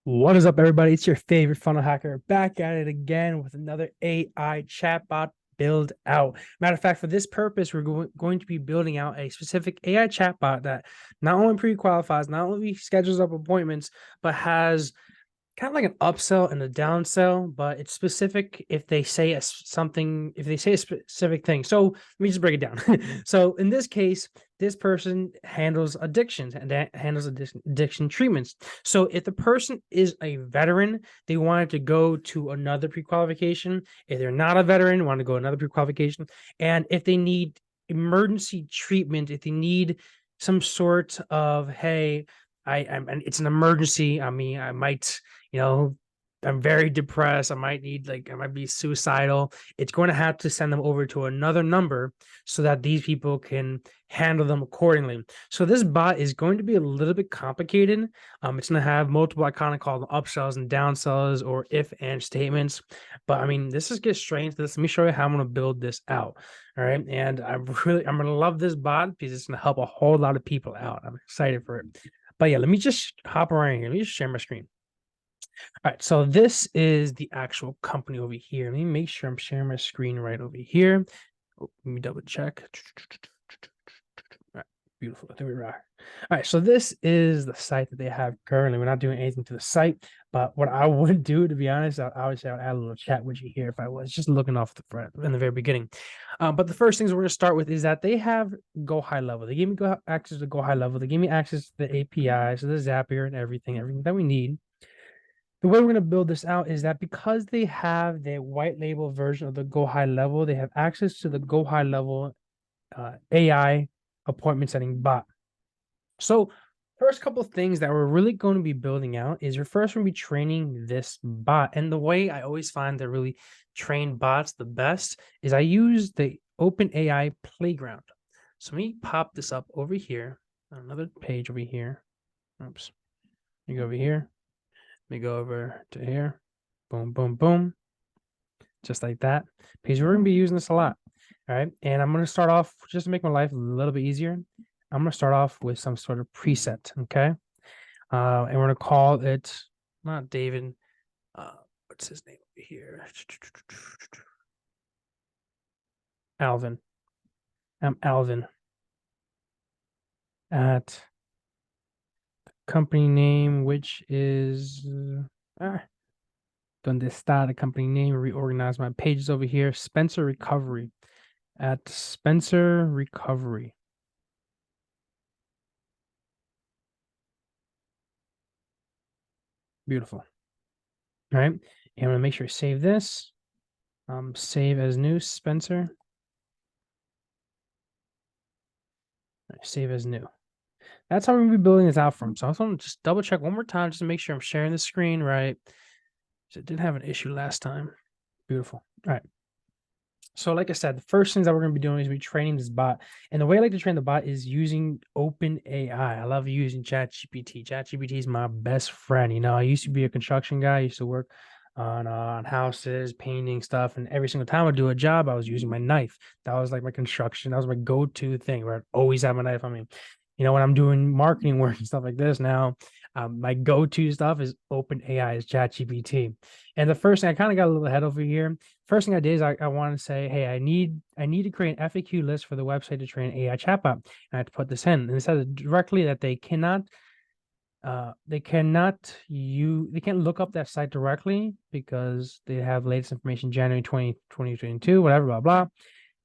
What is up, everybody? It's your favorite funnel hacker back at it again with another AI chatbot build out. Matter of fact, for this purpose, we're going to be building out a specific AI chatbot that not only pre-qualifies, not only schedules up appointments, but has kind of like an upsell and a downsell, but it's specific if they say if they say a specific thing. So let me just break it down. So in this case, this person handles addictions and that handles addiction treatments. So if the person is a veteran, they wanted to go to another pre-qualification. If they're not a veteran, want to go another pre-qualification. And if they need emergency treatment, if they need some sort of, hey, and it's an emergency. I mean, I might, you know, I'm very depressed. I might be suicidal. It's going to have to send them over to another number so that these people can handle them accordingly. So this bot is going to be a little bit complicated. It's going to have multiple, I kind of call them upsells and downsells or if and statements. But I mean, this is get straight into this. Let me show you how I'm going to build this out. All right. And I'm going to love this bot because it's going to help a whole lot of people out. I'm excited for it. But yeah, let me just hop around here. Let me just share my screen. All right, so this is the actual company over here. Let me make sure I'm sharing my screen right over here. Oh, let me double check. All right, beautiful. There we are. All right, so this is the site that they have currently. We're not doing anything to the site, but what I would do, to be honest, I would add a little chat widget here if I was just looking off the front in the very beginning. But the first things we're going to start with is that they have Go High Level. They gave me access to Go High Level. They gave me access to the API, so the Zapier and everything that we need. The way we're going to build this out is that because they have the white label version of the Go High Level, they have access to the Go High Level AI appointment setting bot. So first couple of things that we're really going to be building out is we're first going to be training this bot. And the way I always find to really train bots the best is I use the OpenAI Playground. So let me pop this up over here, another page over here. Oops. You go over here. Let me go over to here. Boom, boom, boom. Just like that. Because we're going to be using this a lot. All right. And I'm going to start off just to make my life a little bit easier. I'm going to start off with some sort of preset. Okay. And we're going to call it not David. What's his name over here? Alvin. I'm Alvin at company name, which is donde está the company name. Reorganize my pages over here. Spencer Recovery at Spencer Recovery. Beautiful. All right. And I'm going to make sure I save this. Save as new, Spencer. Save as new. That's how we're going to be building this out from. So I want to just double check one more time just to make sure I'm sharing the screen right. So it didn't have an issue last time. Beautiful. All right. So like I said, the first things that we're going to be doing is be training this bot. And the way I like to train the bot is using OpenAI. I love using ChatGPT. ChatGPT is my best friend. You know, I used to be a construction guy. I used to work on houses, painting stuff. And every single time I do a job, I was using my knife. That was like my construction. That was my go-to thing where I'd always have my knife. I mean, you know, when I'm doing marketing work and stuff like this now, my go-to stuff is OpenAI, is ChatGPT. And the first thing, I kind of got a little ahead over here. First thing I did is I want to say, hey, I need to create an FAQ list for the website to train AI chatbot. And I had to put this in. And it says directly that they can't look up that site directly because they have latest information January 2022, whatever, blah, blah.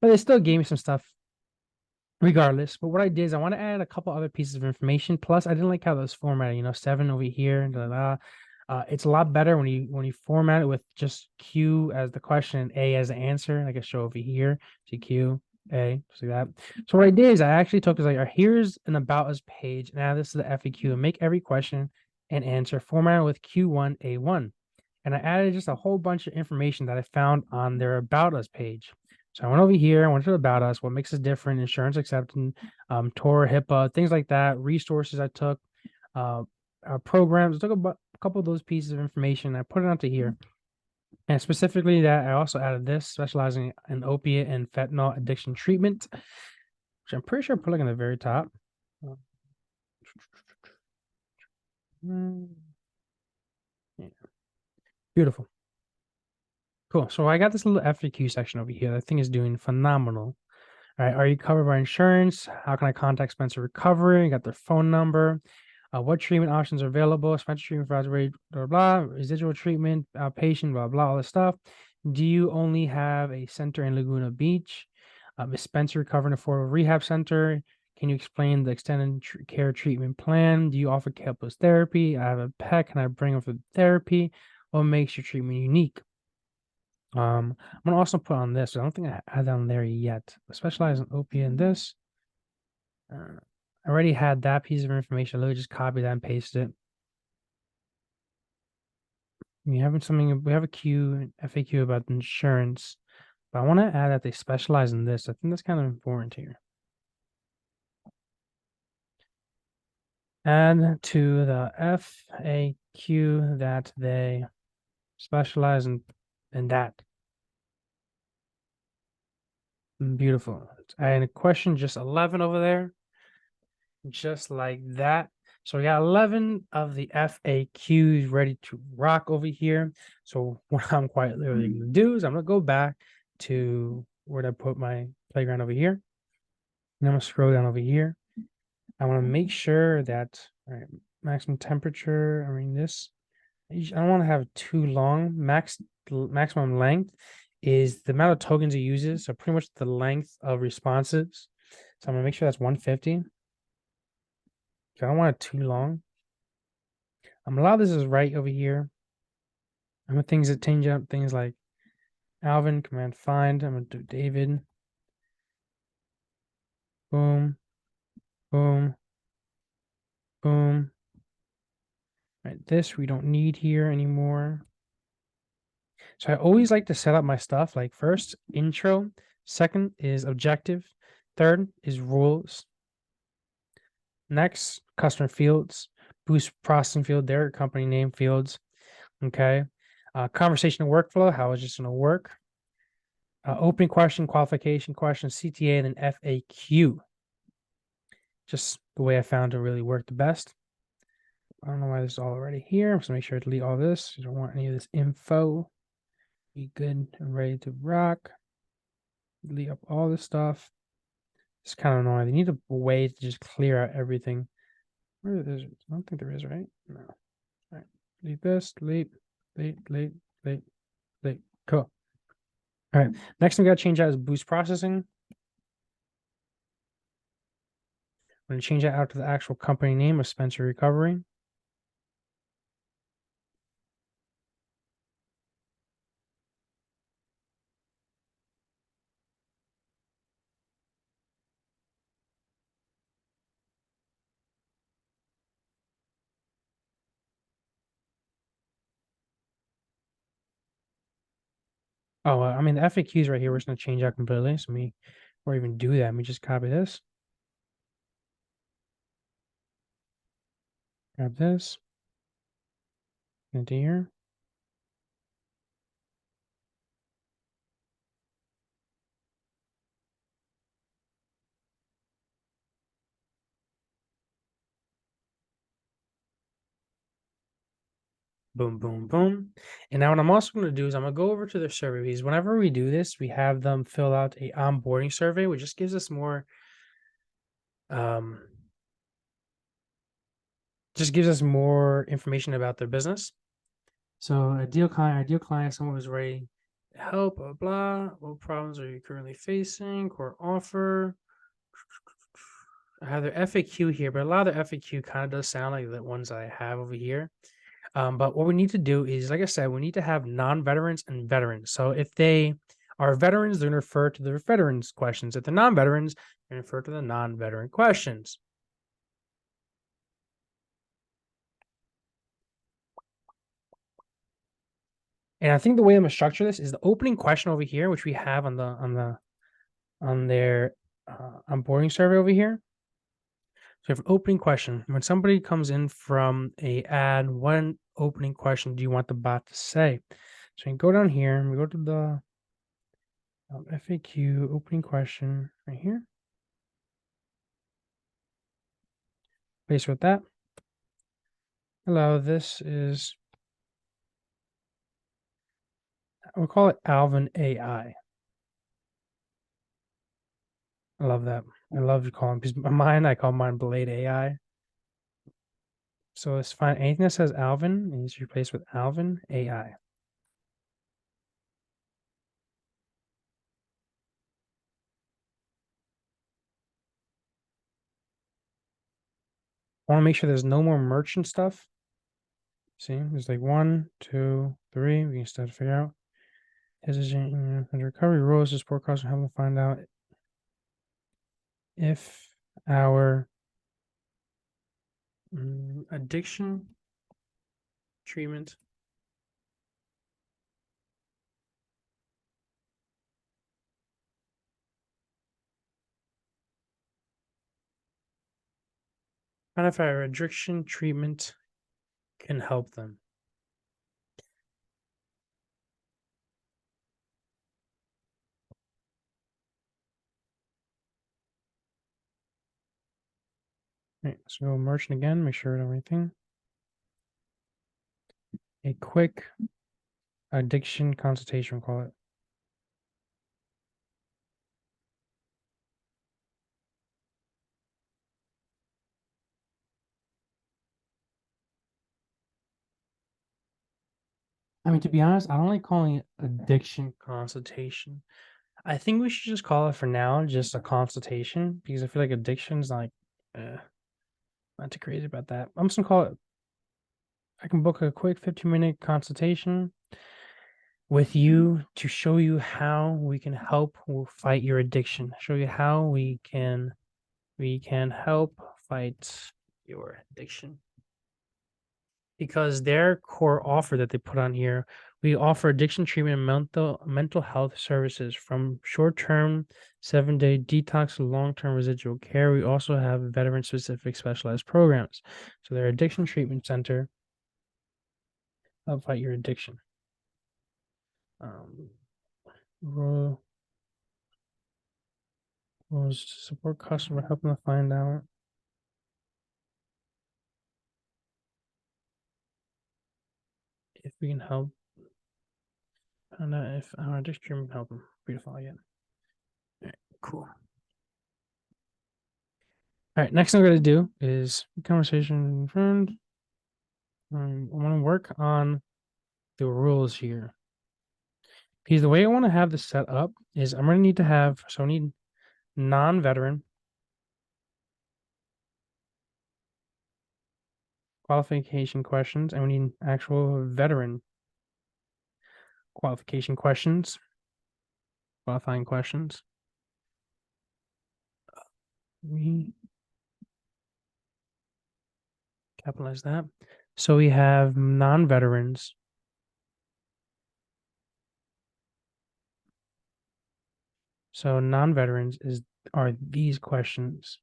But they still gave me some stuff regardless. But what I did is I want to add a couple other pieces of information. Plus, I didn't like how those formatted, you know, 7 over here, blah, blah. It's a lot better when you format it with just Q as the question and A as the answer. Like I show over here, see Q, A, just like that. So what I did is I actually took this, like, here's an about us page. Now this is the FAQ, and make every question and answer formatted with Q1, A1. And I added just a whole bunch of information that I found on their about us page. So I went over here, I went to the about us, what makes us different, insurance acceptance, TOR, HIPAA, things like that, resources I took, programs. I took a couple of those pieces of information. I put it onto here. And specifically that I also added this, specializing in opiate and fentanyl addiction treatment, which I'm pretty sure I put like on the very top. Beautiful. Cool. So I got this little FAQ section over here. That thing is doing phenomenal. All right. Are you covered by insurance? How can I contact Spencer Recovery? Got their phone number. What treatment options are available? Spencer treatment for blah, blah, blah, residual treatment, outpatient, blah, blah, all this stuff. Do you only have a center in Laguna Beach? Is Spencer recovering affordable rehab center? Can you explain the extended care treatment plan? Do you offer campus therapy? I have a pet. Can I bring him for therapy? What makes your treatment unique? I'm gonna also put on this. I don't think I had that on there yet. Specialize in opiate in this. I already had that piece of information. Let me just copy that and paste it. We have something. We have a FAQ about insurance, but I want to add that they specialize in this. I think that's kind of important here. Add to the FAQ that they specialize in that. Beautiful. And a question just 11 over there, just like that. So we got 11 of the FAQs ready to rock over here. So what I'm quite literally going to do is I'm going to go back to where I put my playground over here. And I'm going to scroll down over here. I want to make sure that, all right, maximum temperature. I mean, this, I don't want to have too long. Maximum length is the amount of tokens it uses. So pretty much the length of responses. So I'm going to make sure that's 150. I don't want it too long. A lot of this is right over here. I'm gonna things that change up things like Alvin, command find. I'm gonna do David. Boom, boom, boom. Right, this we don't need here anymore. So I always like to set up my stuff like first intro, second is objective, third is rules. Next, customer fields, boost processing field, their company name fields. Okay. Conversational workflow, how is this going to work? Opening question, qualification question, CTA, and then FAQ. Just the way I found to really work the best. I don't know why this is all already here. I'm just make sure to delete all this. You don't want any of this info. Be good and ready to rock. Delete up all this stuff. It's kind of annoying. They need a way to just clear out everything. Where is it? I don't think there is, right? No. All right. Delete this. Delete. Cool. All right. Next thing we got to change out is boost processing. I'm going to change that out to the actual company name of Spencer Recovery. Oh, I mean, the FAQs right here, we're just going to change out completely. So or even do that, let me just copy this. Grab this. Into here. Boom, boom, boom. And now what I'm also going to do is I'm going to go over to their survey because whenever we do this, we have them fill out a onboarding survey, which just gives us more, information about their business. So ideal client, someone who's ready to help, blah, blah. What problems are you currently facing? Core offer. I have their FAQ here, but a lot of the FAQ kind of does sound like the ones I have over here. But what we need to do is, like I said, we need to have non-veterans and veterans. So if they are veterans, they're going to refer to the veterans questions. If they're non-veterans, they're going to refer to the non-veteran questions. And I think the way I'm going to structure this is the opening question over here, which we have on their onboarding survey over here. So we have an opening question. When somebody comes in from a ad, what opening question do you want the bot to say? So you can go down here and we go to the FAQ opening question right here. Place with that. Hello, this is We'll call it Alvin AI. I love that. I love calling because I call mine Blade AI. So let's find anything that says Alvin needs to be replaced with Alvin AI. I want to make sure there's no more merchant stuff. See, there's like 1, 2, 3. We can start to figure out. The recovery rules to support costs and help them find out if our addiction treatment find if our addiction treatment can help them. All right, so go merchant again, make sure everything. A quick addiction consultation, we'll call it. I mean, to be honest, I don't like calling it addiction consultation. I think we should just call it for now just a consultation because I feel like addiction's like, not too crazy about that. I'm just gonna call it. I can book a quick 15-minute consultation with you to show you how we can help fight your addiction. Show you how we can help fight your addiction. Because their core offer that they put on here, we offer addiction treatment and mental health services from short-term 7-day detox to long-term residual care. We also have veteran-specific specialized programs. So their addiction treatment center help fight your addiction. Rules to support customer, helping them find out if we can help. Find out if our addiction treatment can help them. Beautiful again. All right, cool. All right, next thing we're gonna do is conversation friend. I want to work on the rules here because the way I want to have this set up is I'm gonna need to have I need non-veteran qualification questions, and we need actual veteran qualification questions, qualifying questions. We capitalize that. So we have non-veterans. So non-veterans are these questions.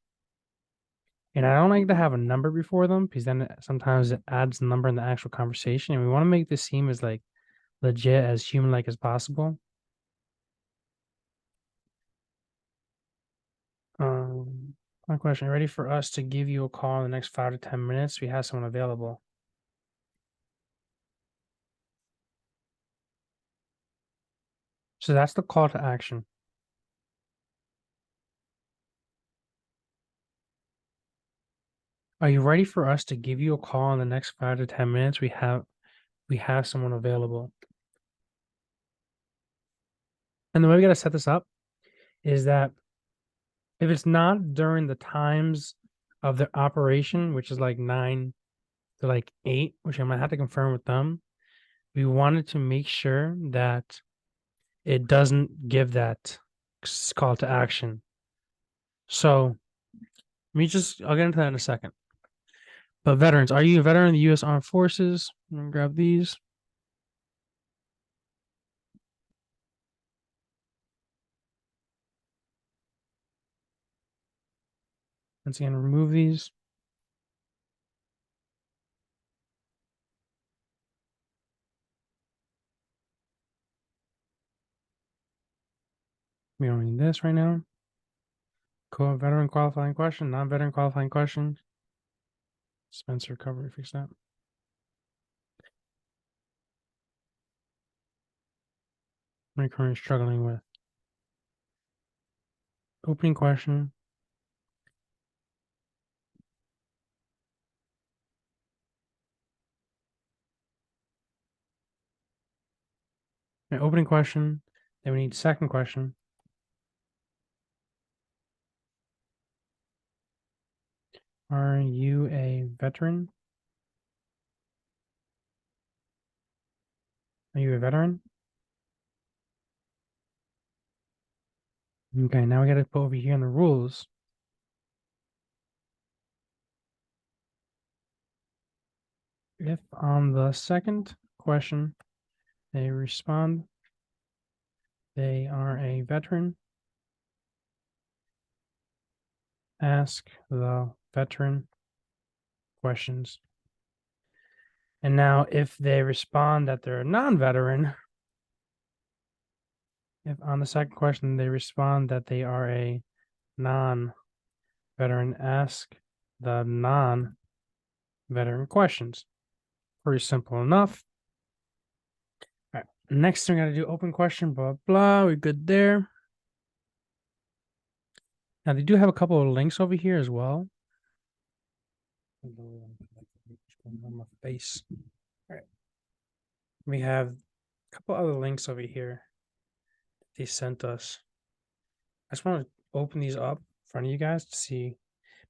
And I don't like to have a number before them because then sometimes it adds the number in the actual conversation. And we want to make this seem as like legit as human-like as possible. My question, ready for us to give you a call in the next 5 to 10 minutes? We have someone available. So that's the call to action. Are you ready for us to give you a call in the next 5 to 10 minutes? We have someone available. And the way we got to set this up is that if it's not during the times of the operation, which is like 9 to like 8, which I might have to confirm with them, we wanted to make sure that it doesn't give that call to action. So I'll get into that in a second. But veterans, are you a veteran of the U.S. Armed Forces? I'm gonna grab these. Once again, remove these. We don't need this right now. Cool. Veteran qualifying question, non-veteran qualifying question. Spencer recovery, fix that. What are you currently struggling with? Opening question. Opening question. Then we need second question. Are you a veteran? Are you a veteran? Okay, now we got to put over here in the rules. If on the second question they respond they are a veteran, ask the veteran questions. And now if they respond that they're a non-veteran, if on the second question they respond that they are a non-veteran, ask the non-veteran questions. Pretty simple enough. All right, next thing I gotta do, open question, blah, blah, we're good there. Now they do have a couple of links over here as well. On my face. All right. We have a couple other links over here they sent us. I just want to open these up in front of you guys to see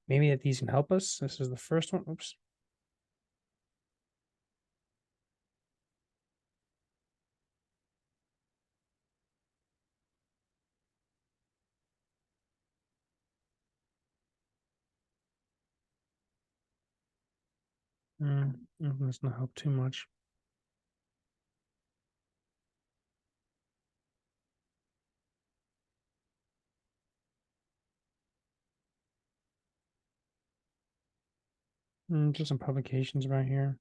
maybe that these can help us. This is the first one. Oops. That's not help too much. Just some publications right here.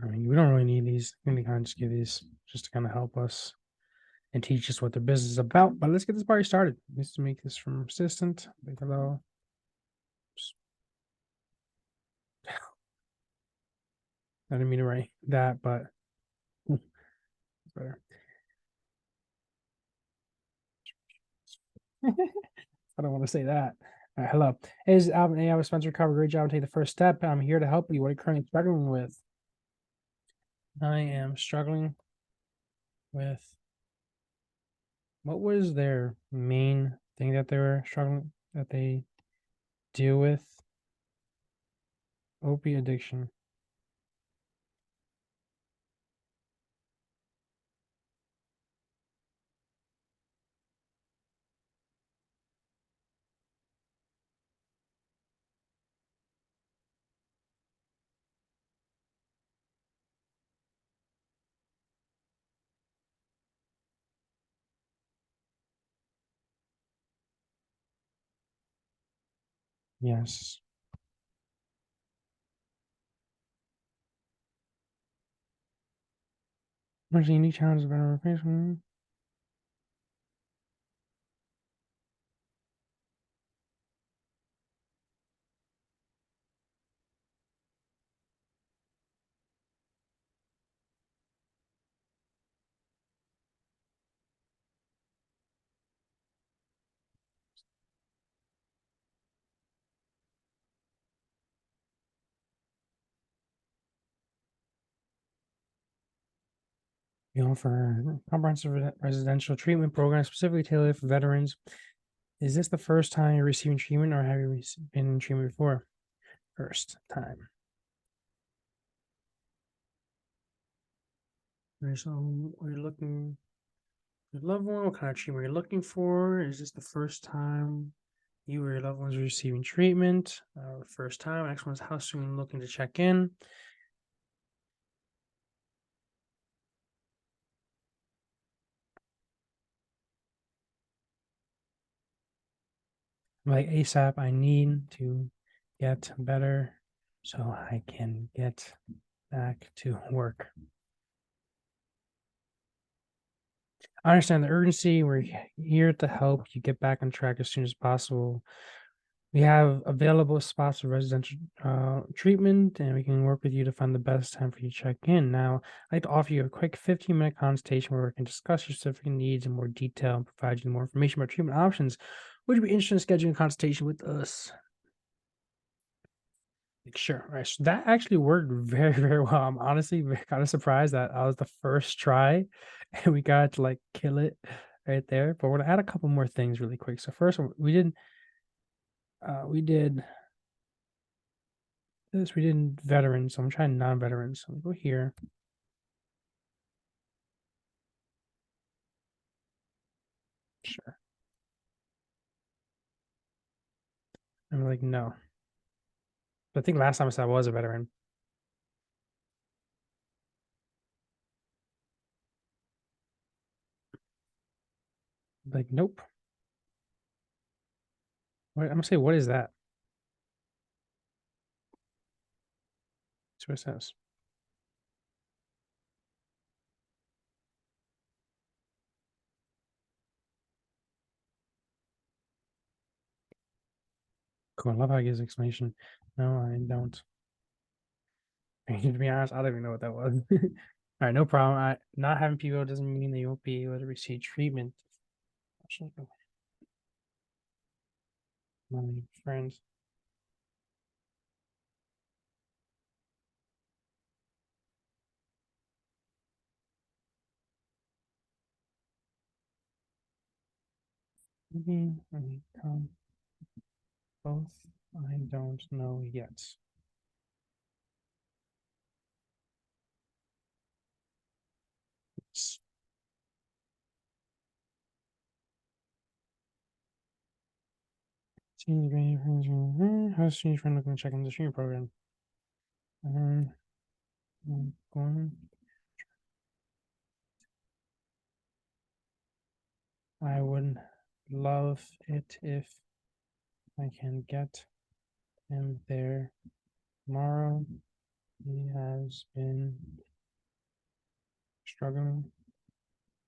I mean, we don't really need these. We can kind of just give these just to kind of help us and teach us what their business is about. But let's get this party started. Needs to make this from assistant. Hello. I didn't mean to write that, but better. I don't want to say that. All right, hello. Hey, this is Alvin A. I was Spencer Cover. Great job. Take the first step. I'm here to help you. What are you currently struggling with? I am struggling with what was their main thing that they were struggling that they deal with? Opiate addiction. Yes. What's the unique challenges of better replacement? We offer comprehensive residential treatment program specifically tailored for veterans. Is this the first time you're receiving treatment or have you been in treatment before? First time. So we're looking your loved one. What kind of treatment are you looking for? Is this the first time you or your loved ones are receiving treatment? First time. Next one is how soon looking to check in. Like ASAP, I need to get better. so I can get back to work. I understand the urgency. We're here to help you get back on track as soon as possible. We have available spots for residential treatment, and we can work with you to find the best time for you to check in. Now, I'd like to offer you a quick 15-minute consultation where we can discuss your specific needs in more detail and provide you more information about treatment options. Would you be interested in scheduling a consultation with us? Like, sure. All right. So that actually worked very, very well. I'm honestly kind of surprised that I was the first try and we got to like kill it right there. But we're gonna add a couple more things really quick. So first we did this, we did veterans. So I'm trying non-veterans. So go here. Sure. I'm like, no. But I think last time I said I was a veteran. Like, nope. I'm gonna say, what is that? That's what it says. Cool. I love how he gives explanation. No, I don't. To be honest, I don't even know what that was. All right, no problem. Not having people doesn't mean that you won't be able to receive treatment. My friends. Maybe I come both. I don't know yet. How's change friend looking to check in the stream program? Um, going. I would love it if I can get him there tomorrow. He has been struggling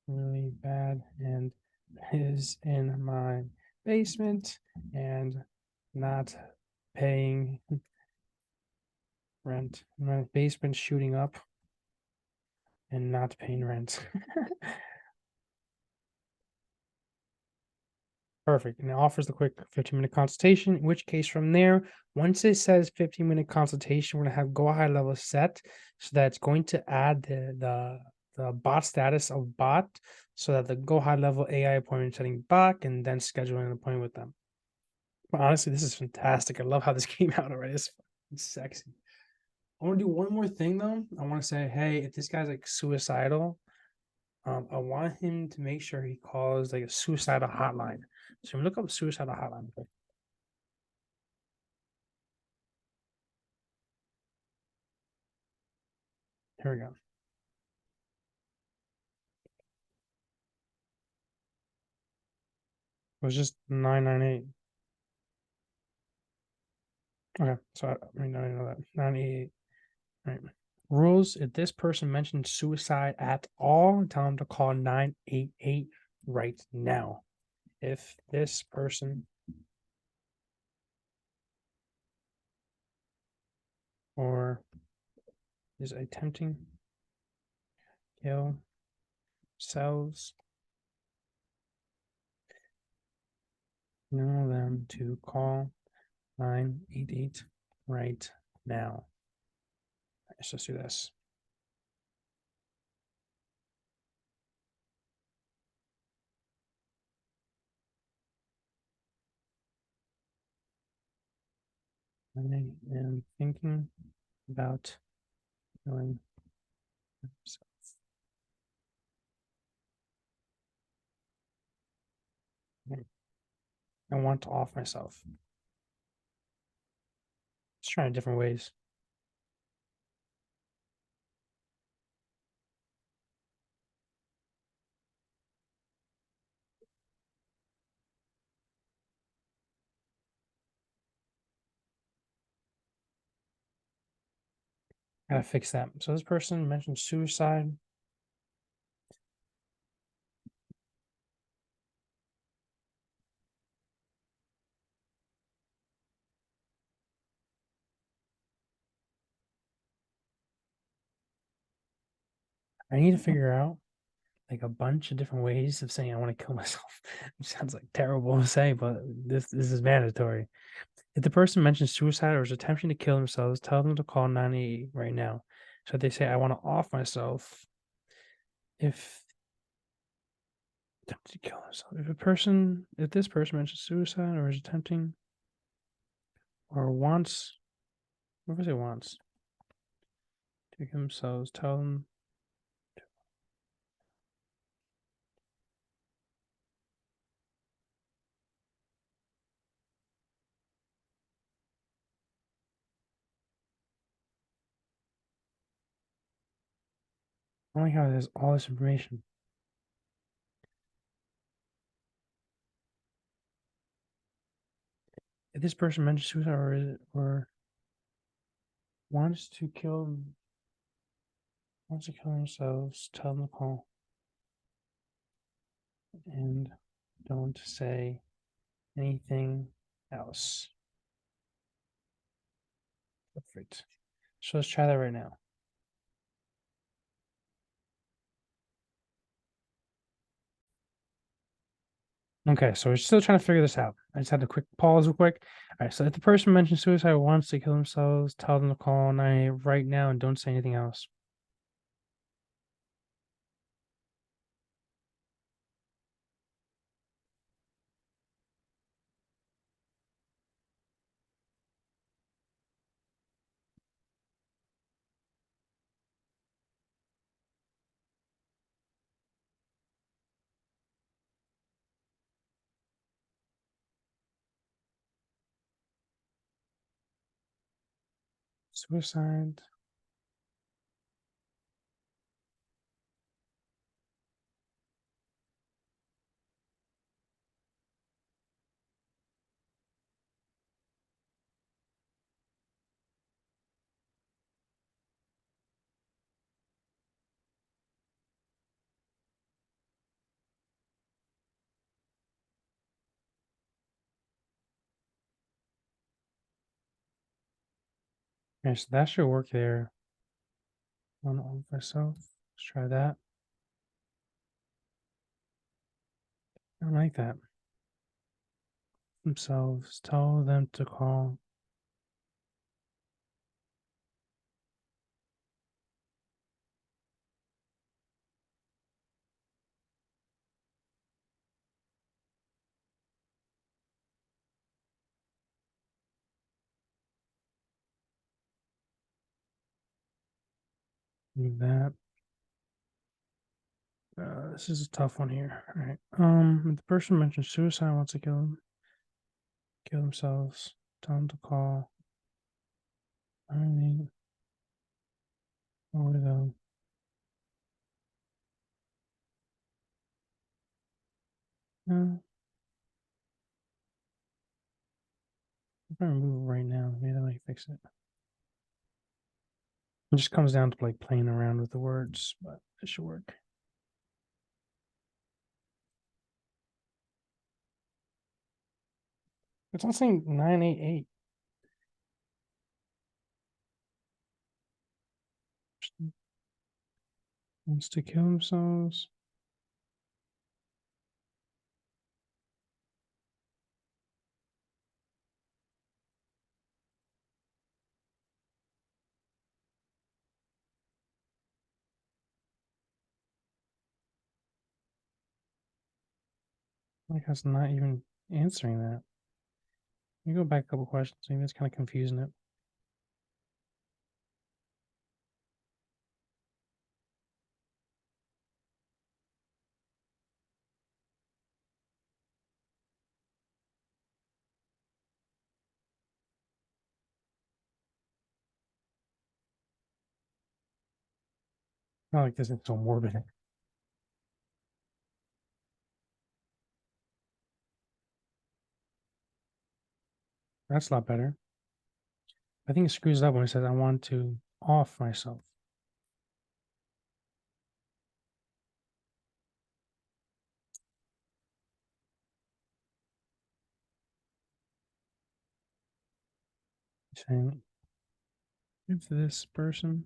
really bad and is in my basement and not paying rent. My basement shooting up and not paying rent. Perfect. And it offers the quick 15-minute consultation, in which case from there, once it says 15-minute consultation, we're gonna have go high level set so that it's going to add the bot status of bot so that the go high level AI appointment setting bot and then scheduling an appointment with them. But honestly, this is fantastic. I love how this came out already. It's sexy. I want to do one more thing though. I want to say, hey, if this guy's like suicidal, I want him to make sure he calls like a suicidal hotline. So look up suicidal hotline. Here we go. It was just 998. Okay, so I mean I didn't know that 988. Right. Rules: if this person mentions suicide at all, tell them to call 988 right now. If this person or is attempting kill themselves, know them to call 988 right now. Let's just do this. I am thinking about killing myself. I want to off myself. Let's try in different ways. Gotta fix that. So this person mentioned suicide. I need to figure out like a bunch of different ways of saying I want to kill myself. It sounds like terrible to say, but this is mandatory. If the person mentions suicide or is attempting to kill themselves, tell them to call 988 right now. So if they say I want to off myself, if attempting to kill themselves, if this person mentions suicide or is attempting or wants, what was it wants to kill themselves, tell them. Oh my god, there's all this information. If this person mentions suicide or wants to kill themselves, tell them to call and don't say anything else. Perfect. So let's try that right now. Okay, so we're still trying to figure this out. I just had a quick pause real quick. All right, so if the person mentions suicide wants to kill themselves, tell them to call 988 right now and don't say anything else. Suicide. Okay, so that should work there. On off myself. Let's try that. I don't like that. Themselves. Tell them to call. Do that. This is a tough one here. All right. If the person mentions suicide wants to kill themselves. Tell them to call. I mean, or them. No, I'm gonna remove it right now. Maybe that might fix it. It just comes down to like playing around with the words, but it should work. It's not saying 988. Wants to kill themselves. Like that's not even answering that. Let me go back a couple questions. Maybe it's kind of confusing it. Not like this is so morbid. That's a lot better. I think it screws up when it says I want to off myself. Saying, if this person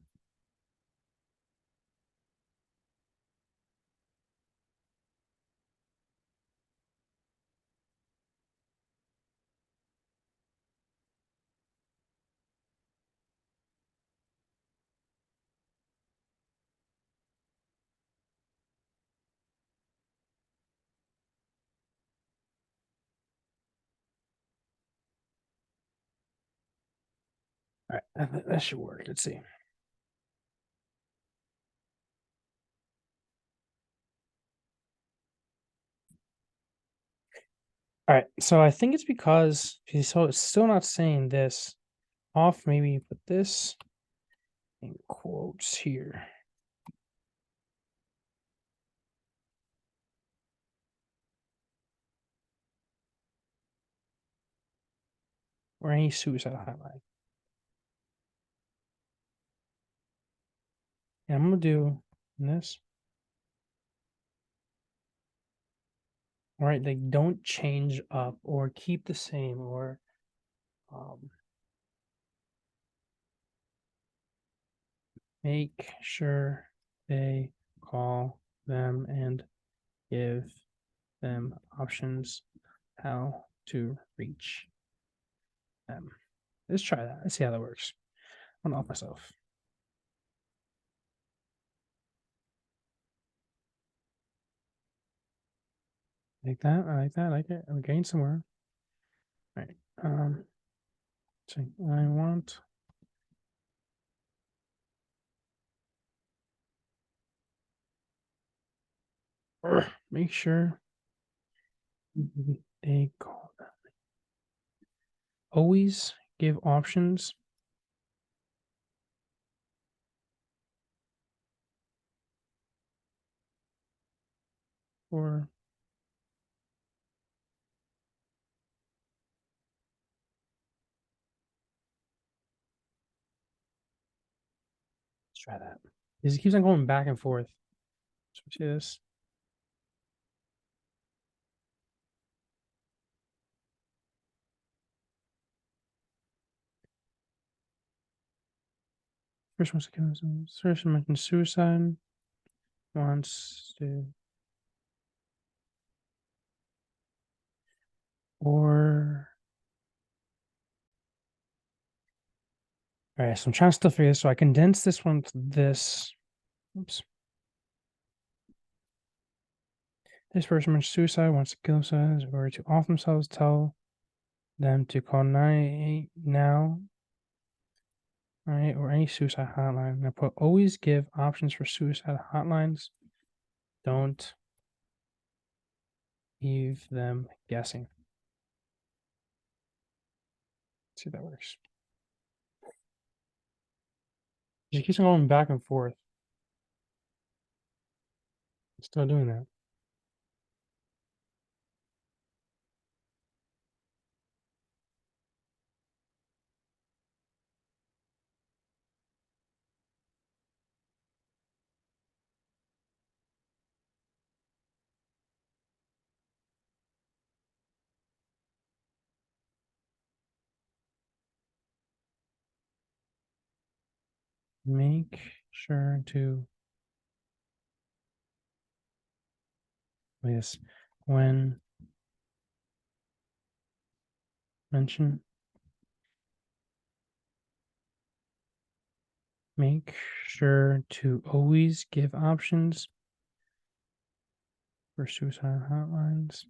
All right, that should work. Let's see. All right, so I think it's because so it's still not saying this off. Maybe put this in quotes here. Or any suicide hotline. And I'm gonna do this. All right, they don't change up or keep the same or make sure they call them and give them options how to reach them. Let's try that. Let's see how that works. I'm gonna off myself. Like that. I like that. I like it. I'm getting somewhere. All right. So I want make sure they call them. Always give options for let's try that. Because it keeps on going back and forth. So see this. First wants to kill himself. First mentioned suicide. Wants to or all right, so I'm trying to still figure this. So I condense this one to this. Oops. This person mentioned suicide, wants to kill themselves, or to off themselves, tell them to call 988 now. All right, or any suicide hotline. I put always give options for suicide hotlines. Don't leave them guessing. Let's see if that works. It keeps on going back and forth. It's still doing that. Make sure to this when mention. Make sure to always give options for suicide hotlines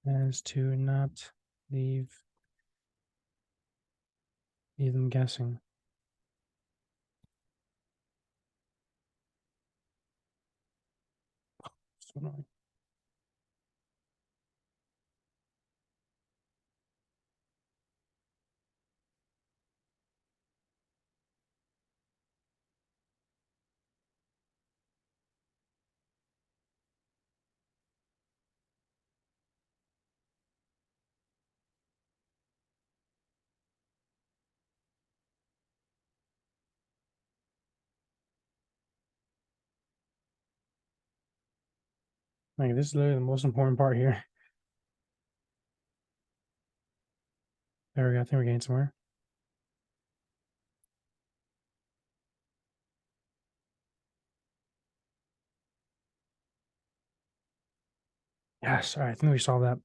as to not leave them guessing. So annoying. Like, this is literally the most important part here. There we go. I think we're getting somewhere. Yes, all right. I think we solved that.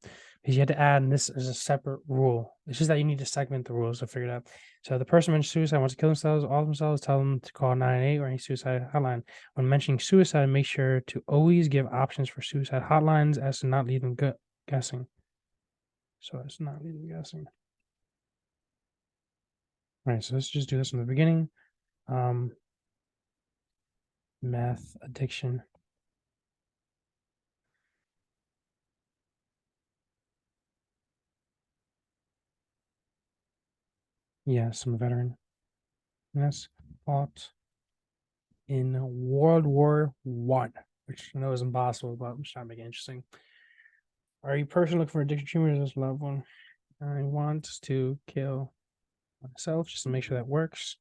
Because you had to add, and this is a separate rule. It's just that you need to segment the rules to figure it out. So the person mentions suicide, wants to kill themselves, all themselves, tell them to call 988 or any suicide hotline. When mentioning suicide, make sure to always give options for suicide hotlines as to not leave them guessing. So as to not leave them guessing. All right, so let's just do this from the beginning. Meth addiction. Yes, I'm a veteran. Yes, fought in World War One, which I know is impossible, but I'm just trying to make it interesting. Are you a person looking for addiction treatment or just a loved one? I want to kill myself just to make sure that works.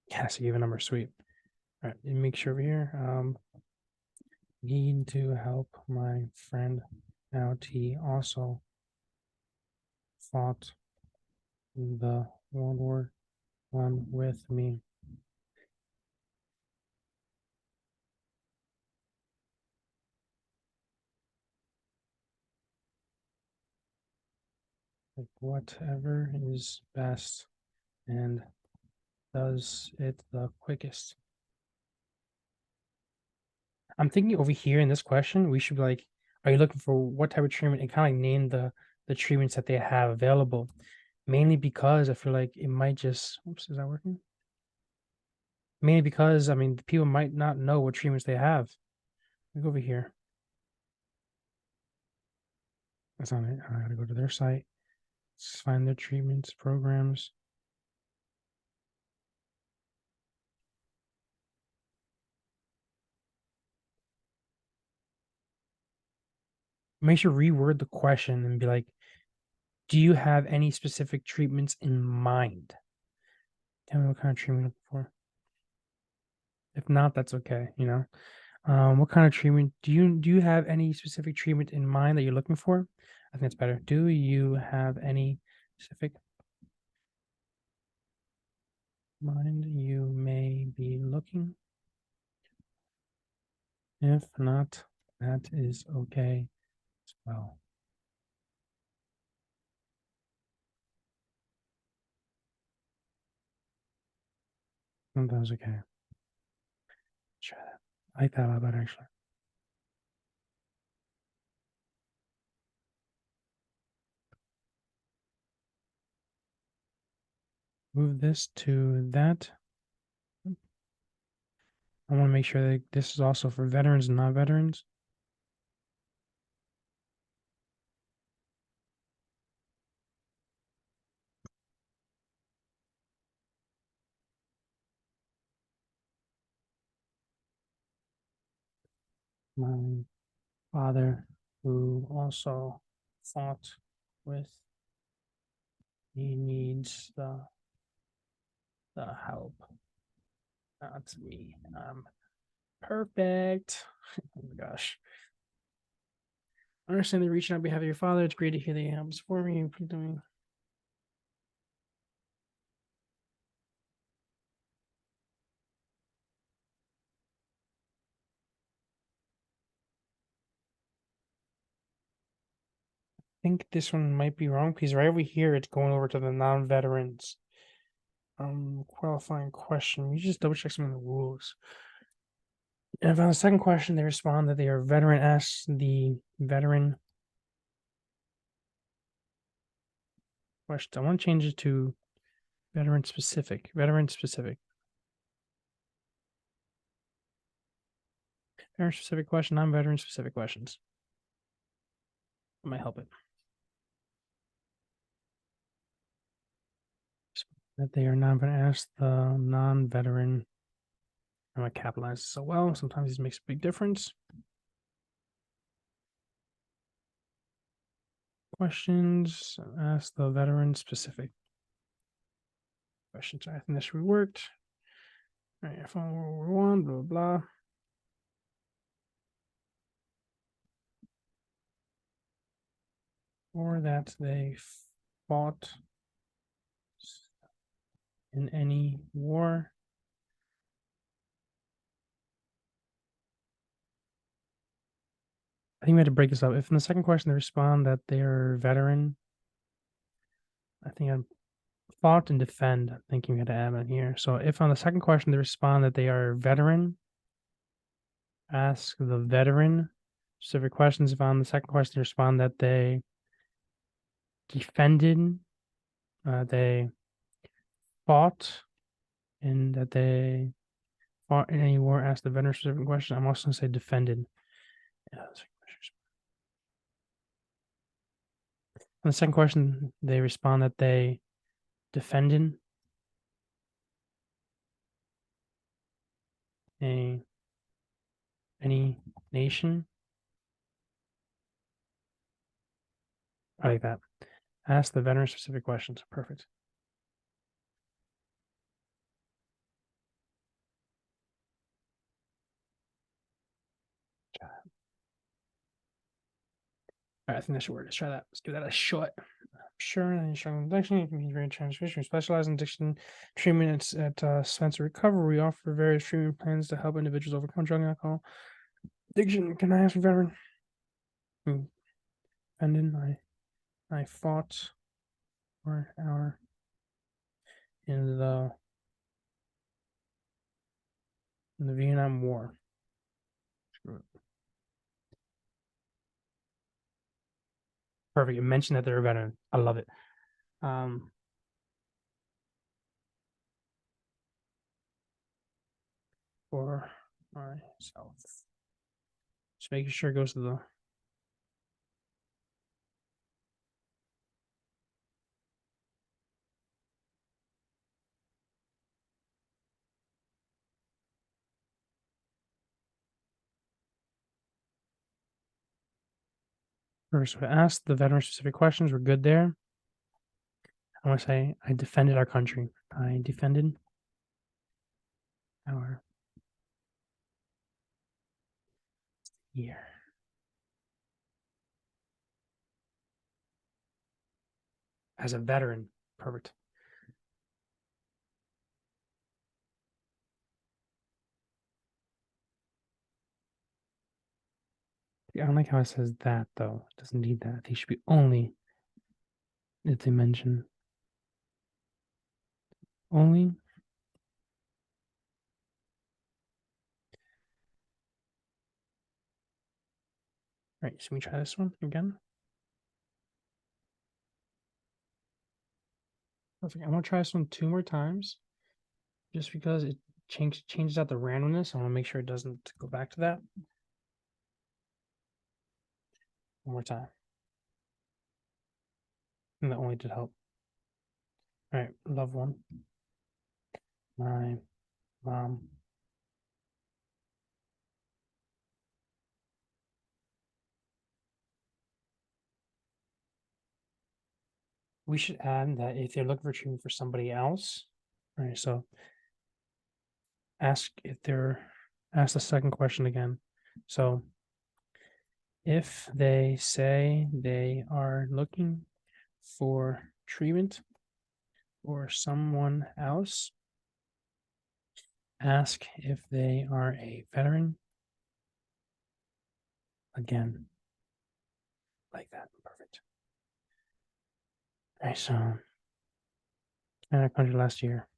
Yes, you gave a number, sweet. All right, make sure over here. Need to help my friend out. He also fought the World War One with me. Like whatever is best and does it the quickest. I'm thinking over here in this question, we should be like, are you looking for what type of treatment? And kind of like name the treatments that they have available. Mainly because I feel like it might just oops, is that working? Mainly because I mean people might not know what treatments they have. Let me go over here. That's not it. I gotta go to their site. Let's find their treatments, programs. Make sure reword the question and be like, do you have any specific treatments in mind? Tell me what kind of treatment you're looking for. If not, that's okay, you know. What kind of treatment do you have any specific treatment in mind that you're looking for? I think that's better. Do you have any specific mind you may be looking? If not, that is okay as well. Sometimes okay. Try that. I like that a lot better actually. Move this to that. I want to make sure that this is also for veterans and non-veterans. My father, who also fought with, he needs the help. Not me. Perfect. Oh my gosh. I understand that reaching out on behalf of your father. It's great to hear that you help support me. Think this one might be wrong because right over here it's going over to the non-veterans qualifying question. You just double check some of the rules. And on the second question, they respond that they are veteran. Asks the veteran question. I want to change it to veteran specific. Veteran specific. Veteran specific question, non-veteran specific questions. That might help it. That they are non-veteran. Ask the non-veteran. I'm gonna capitalize so well. Sometimes this makes a big difference. Questions. Ask the veteran specific questions. I think this should be worked. All right, phone 1, blah, blah. or that they fought in any war. I think we had to break this up. If in the second question they respond that they're veteran, I think I fought and defend. I think we had to add in here. So if on the second question they respond that they are veteran, ask the veteran specific questions. If on the second question they respond that they defended, they fought, and that they fought in any war, ask the veteran specific question. I'm also going to say defended. On the second question, they respond that they defended any nation. I like that. Ask the veteran specific questions. Perfect. All right, I think that should work. Let's try that. Let's give that a shot. Sure, and strong addiction, very transmission. We specialize in addiction treatment at Spencer Recovery. We offer various treatment plans to help individuals overcome drug and alcohol addiction. Can I ask a veteran? And then I fought for our in the Vietnam War. Perfect. You mentioned that they're a veteran. I love it. For myself. Just making sure it goes to the first. We asked the veteran specific questions. We're good there. I want to say I defended our country. I defended our year. As a veteran. Perfect. I don't like how it says that though. It doesn't need that. They should be only if they mention only. All right, so we try this one again. Perfect. I'm gonna try this one 2 more times, just because it changes out the randomness. I want to make sure it doesn't go back to that. One more time. And that only did help. All right, loved one. My mom. We should add that if they're looking for treatment for somebody else. All right, so ask the second question again. So if they say they are looking for treatment for someone else, ask if they are a veteran. Again, like that. Perfect. All right, so in our country last year.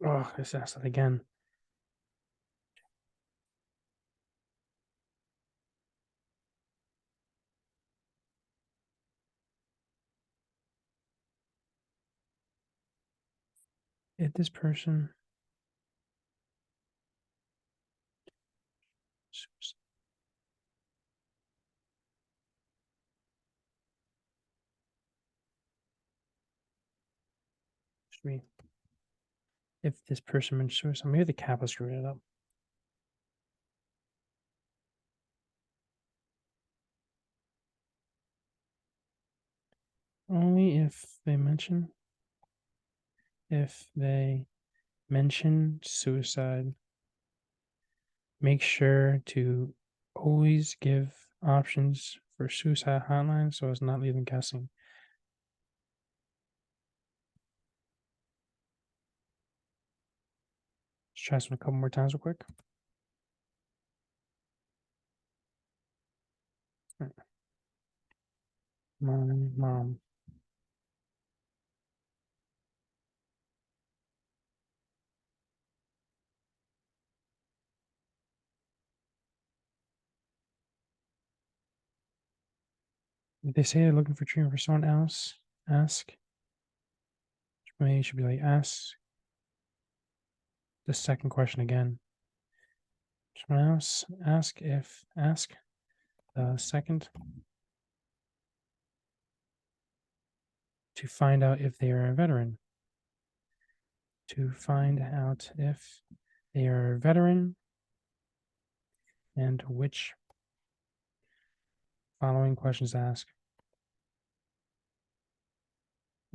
Oh, let's ask that again. If this person if this person mentioned suicide, maybe the kappa screwed it up. Only if they mention suicide Make sure to always give options for suicide hotline so as not leave them guessing. Let's try this one a couple more times real quick. My mom. If they say they're looking for treatment for someone else, ask. Maybe you should be like, ask the second question again. Someone else, ask the second to find out if they are a veteran. To find out if they are a veteran and which following questions to ask.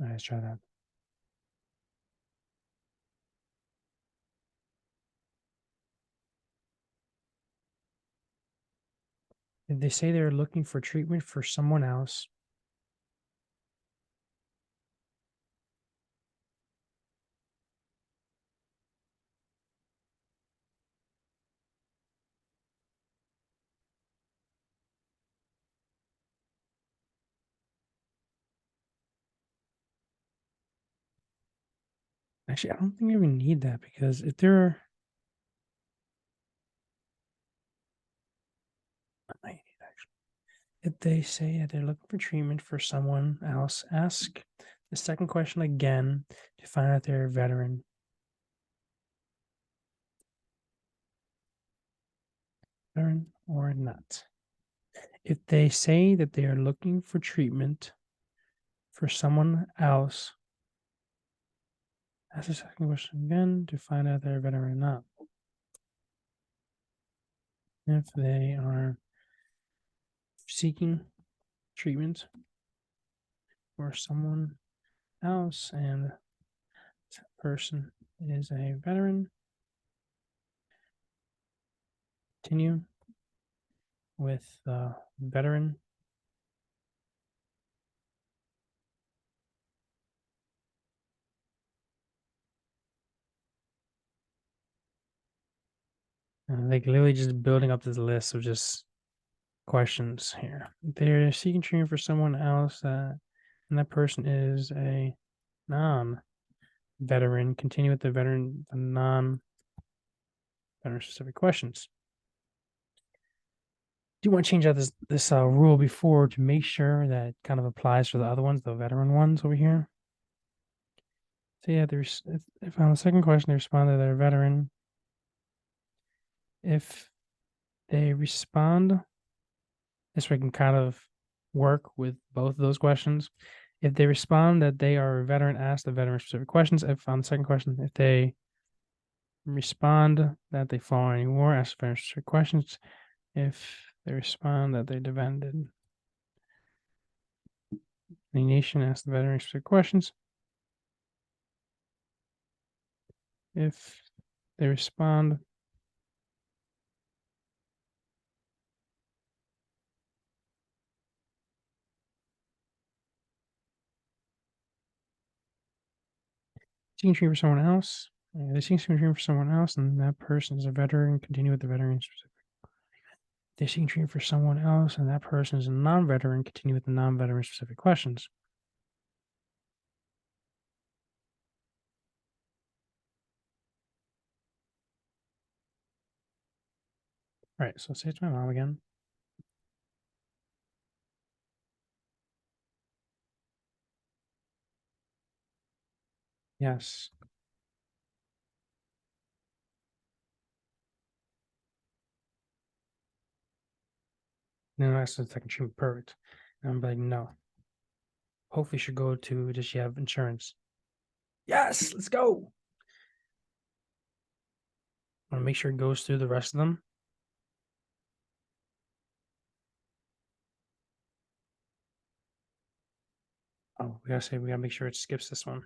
All right, let's try that. If they say they're looking for treatment for someone else, actually, I don't think I even need that because if they're, I might need actually. If they say that they're looking for treatment for someone else, ask the second question again to find out if they're a veteran. Veteran or not. If they say that they are looking for treatment for someone else, ask the second question again to find out if they're a veteran or not. If they are seeking treatment for someone else and that person is a veteran, continue with the veteran. Like literally just building up this list of just questions here. They're seeking treatment for someone else, and that person is a non-veteran. Continue with the non-veteran specific questions. Do you want to change out this rule before to make sure that it kind of applies for the other ones, the veteran ones over here? So yeah, there's if on the second question they respond that they're a veteran. If they respond, this way I can kind of work with both of those questions. If they respond that they are a veteran, ask the veteran specific questions. If on the second question, if they respond that they fall any war, ask the veteran specific questions. If they respond that they defended the nation, ask the veteran specific questions. If they respond seeking treatment for someone else, they seek treatment for someone else, and that person is a veteran, continue with the veteran specific. They seek treatment for someone else, and that person is a non-veteran, continue with the non-veteran specific questions. All right, so say it's my mom again. Yes. Then I said second treatment, perfect. And I'm like, no. Hopefully, she should go to. Does she have insurance? Yes, let's go. I want to make sure it goes through the rest of them. Oh, we gotta make sure it skips this one.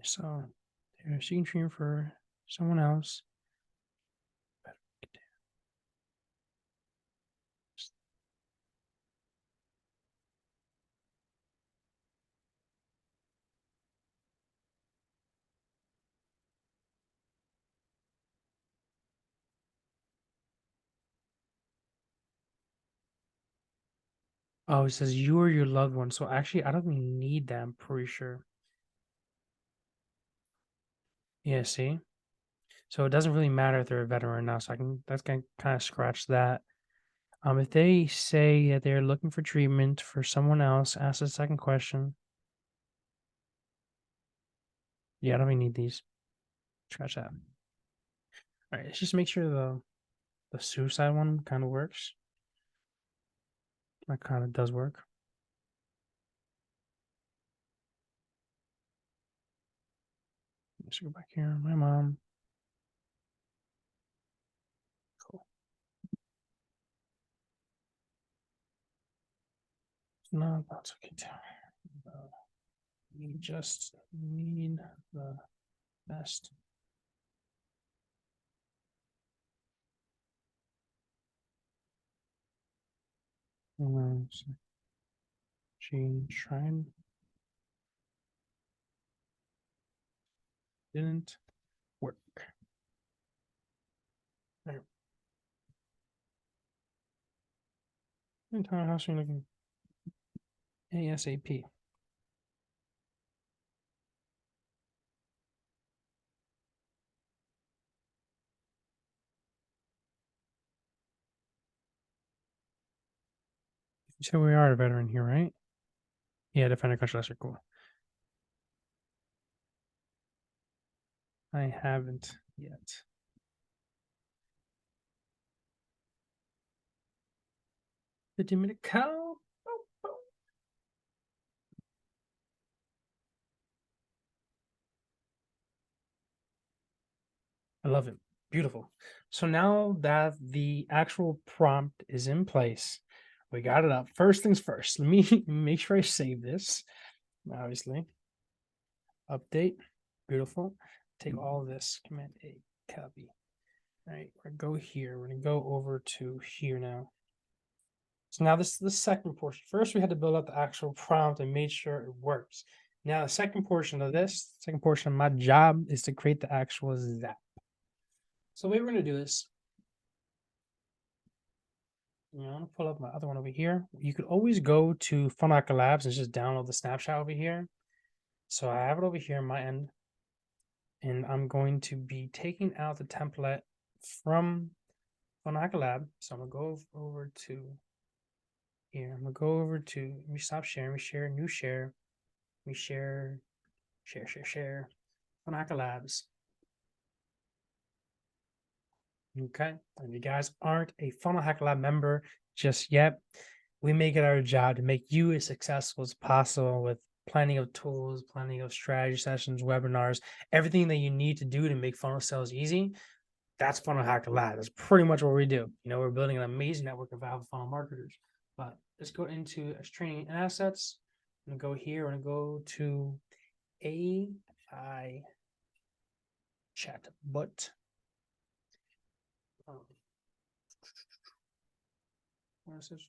So they're seeking treatment for someone else. Oh, it says you or your loved one. So actually, I don't even need that. I'm pretty sure. Yeah, see? So it doesn't really matter if they're a veteran or not. So that's gonna kind of scratch that. If they say that they're looking for treatment for someone else, ask the second question. Yeah, I don't even need these. Scratch that. All right, let's just make sure the suicide one kind of works. That kind of does work. Let's go back here. My mom. Cool. No, that's okay too. We just need the best. She tried, didn't work. All right. Entire house, you're looking ASAP. So we are a veteran here, right? Yeah, defender country lesser, cool. I haven't yet. The Dominican. I love it. Beautiful. So now that the actual prompt is in place, we got it up. First things first, let me make sure I save this. Obviously, update. Beautiful. Take all of this, Command A, copy. All right, we're gonna go here. We're gonna go over to here now. So now this is the second portion. First, we had to build out the actual prompt and make sure it works. Now, the second portion of this, second portion of my job is to create the actual zap. So the way we're gonna do this, I'm gonna pull up my other one over here. You could always go to Funnel Hacker Labs and just download the snapshot over here. So I have it over here on my end, and I'm going to be taking out the template from Funnel Hacker Lab. So I'm gonna go over to here. I'm gonna go over to, let me stop sharing, we share, new share, we share, share, Funnel Hacker Labs. Okay, and if you guys aren't a Funnel Hacker Lab member just yet, we make it our job to make you as successful as possible with plenty of tools, plenty of strategy sessions, webinars, everything that you need to do to make funnel sales easy. That's Funnel Hacker Lab. That's pretty much what we do. You know, we're building an amazing network of Alpha funnel marketers. But let's go into training and assets. I'm gonna go here. I'm gonna go to AI Chatbot. What is this?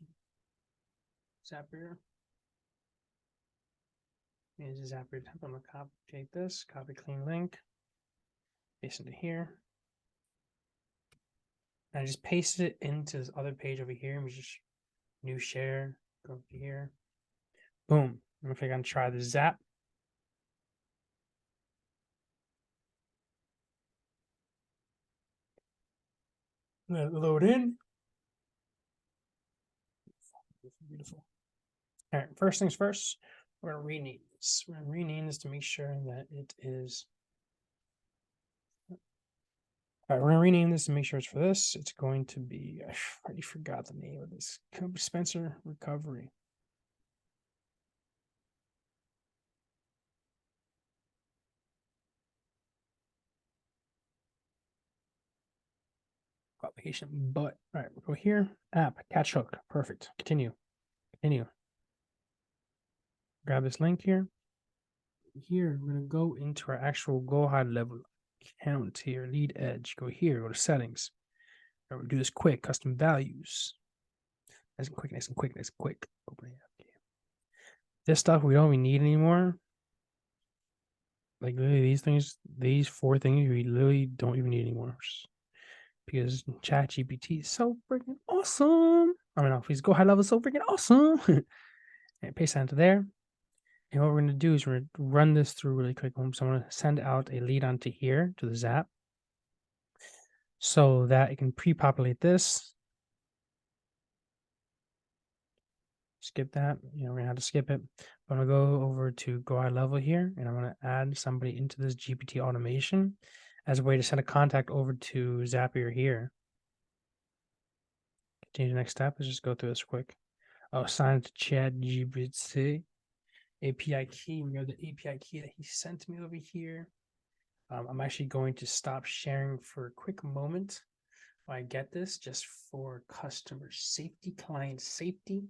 Zapier. Is Zapier template. I'm gonna copy this, copy clean link, paste into here. And I just pasted it into this other page over here. And we just new share, go to here. Boom. I'm gonna try the Zap. Let it load in. Beautiful. All right, first things first, we're gonna rename this. We're gonna rename this to make sure that it is. All right, we're gonna rename this to make sure it's for this. It's going to be, I already forgot the name of this. Spencer Recovery. Application, but all right, we'll go here. App, catch hook. Perfect. Continue. Continue. Grab this link here. here, we're gonna go into our actual go high level account here, lead edge. Go here, go to settings. We'll do this quick, custom values. Nice and quick, nice and quick, nice and quick. Open it up. This stuff we don't even need anymore. Like literally these things, these 4 things we literally don't even need anymore. Because ChatGPT is so freaking awesome. I mean, no, please go high level, so freaking awesome. And paste that into there. And what we're going to do is we're going to run this through really quick. So I'm going to send out a lead onto here to the Zap so that it can pre-populate this. Skip that. We're going to have to skip it. But I'm going to go over to go high level here, and I'm going to add somebody into this GPT automation as a way to send a contact over to Zapier here. Continue the next step. Let's just go through this quick. Oh, sign it to ChatGPT. API key. We have the API key that he sent me over here. I'm actually going to stop sharing for a quick moment while I get this, just for customer safety, client safety.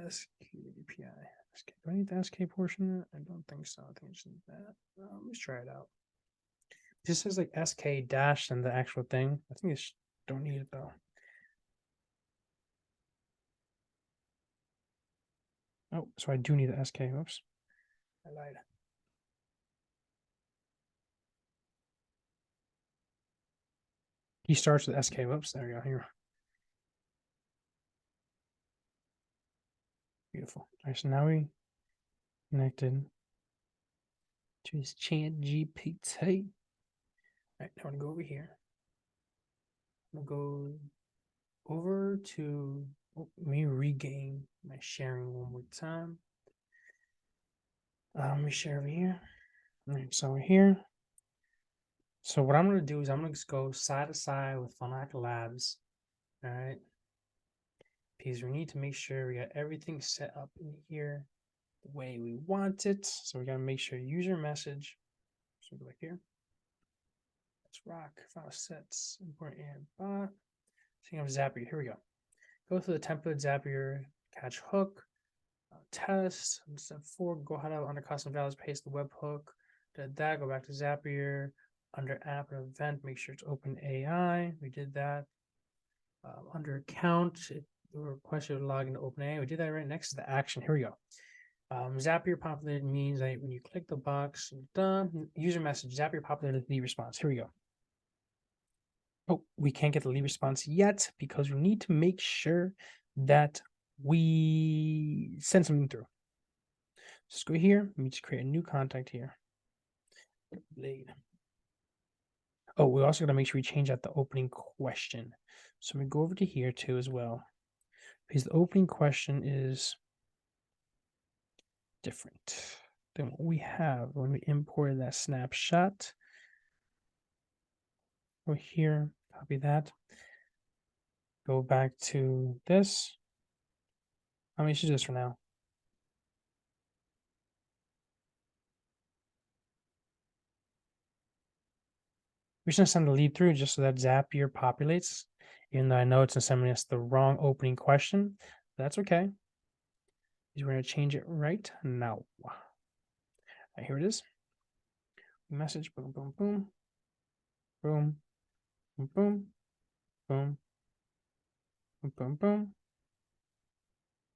SK API. Do I need the SK portion? I don't think so. I think I just need that. Let's try it out. It just says like SK dash and the actual thing. I think I don't need it though. Oh, so I do need the SK. Oops. I lied. He starts with SK. Whoops. There we go. Here. Beautiful. All right, so now we connected to his ChatGPT. All right, now I'm gonna go over here. I'm gonna go over to let me regain my sharing one more time. Let me share over here. All right, so we're here. So what I'm gonna do is I'm gonna just go side to side with Funnel Hacker Labs. All right, because we need to make sure we got everything set up in here the way we want it. So we gotta make sure user message. So go back here. Let's rock file sets import and bot. Think of Zapier. Here we go. Go through the template Zapier catch hook test. Step 4, go ahead under custom values, paste the webhook. Did that. Go back to Zapier under app and event. Make sure it's open AI. We did that. Under account, it requested to log into OpenAI. We did that right next to the action. Here we go. Zapier populated means that when you click the box, done. User message, Zapier populated the response. Here we go. Oh, we can't get the lead response yet because we need to make sure that we send something through. Just go here. Let me just create a new contact here. Lead. Oh, we also got to make sure we change out the opening question. So we go over to here too as well, because the opening question is different than what we have when we imported that snapshot. Go here, copy that. Go back to this. I should do this for now. We're just gonna send the lead through just so that Zapier populates, even though I know it's sending us the wrong opening question. That's okay. We're gonna change it right now. Right, here it is. Message, boom, boom, boom, boom, boom, boom, boom, boom, boom, boom,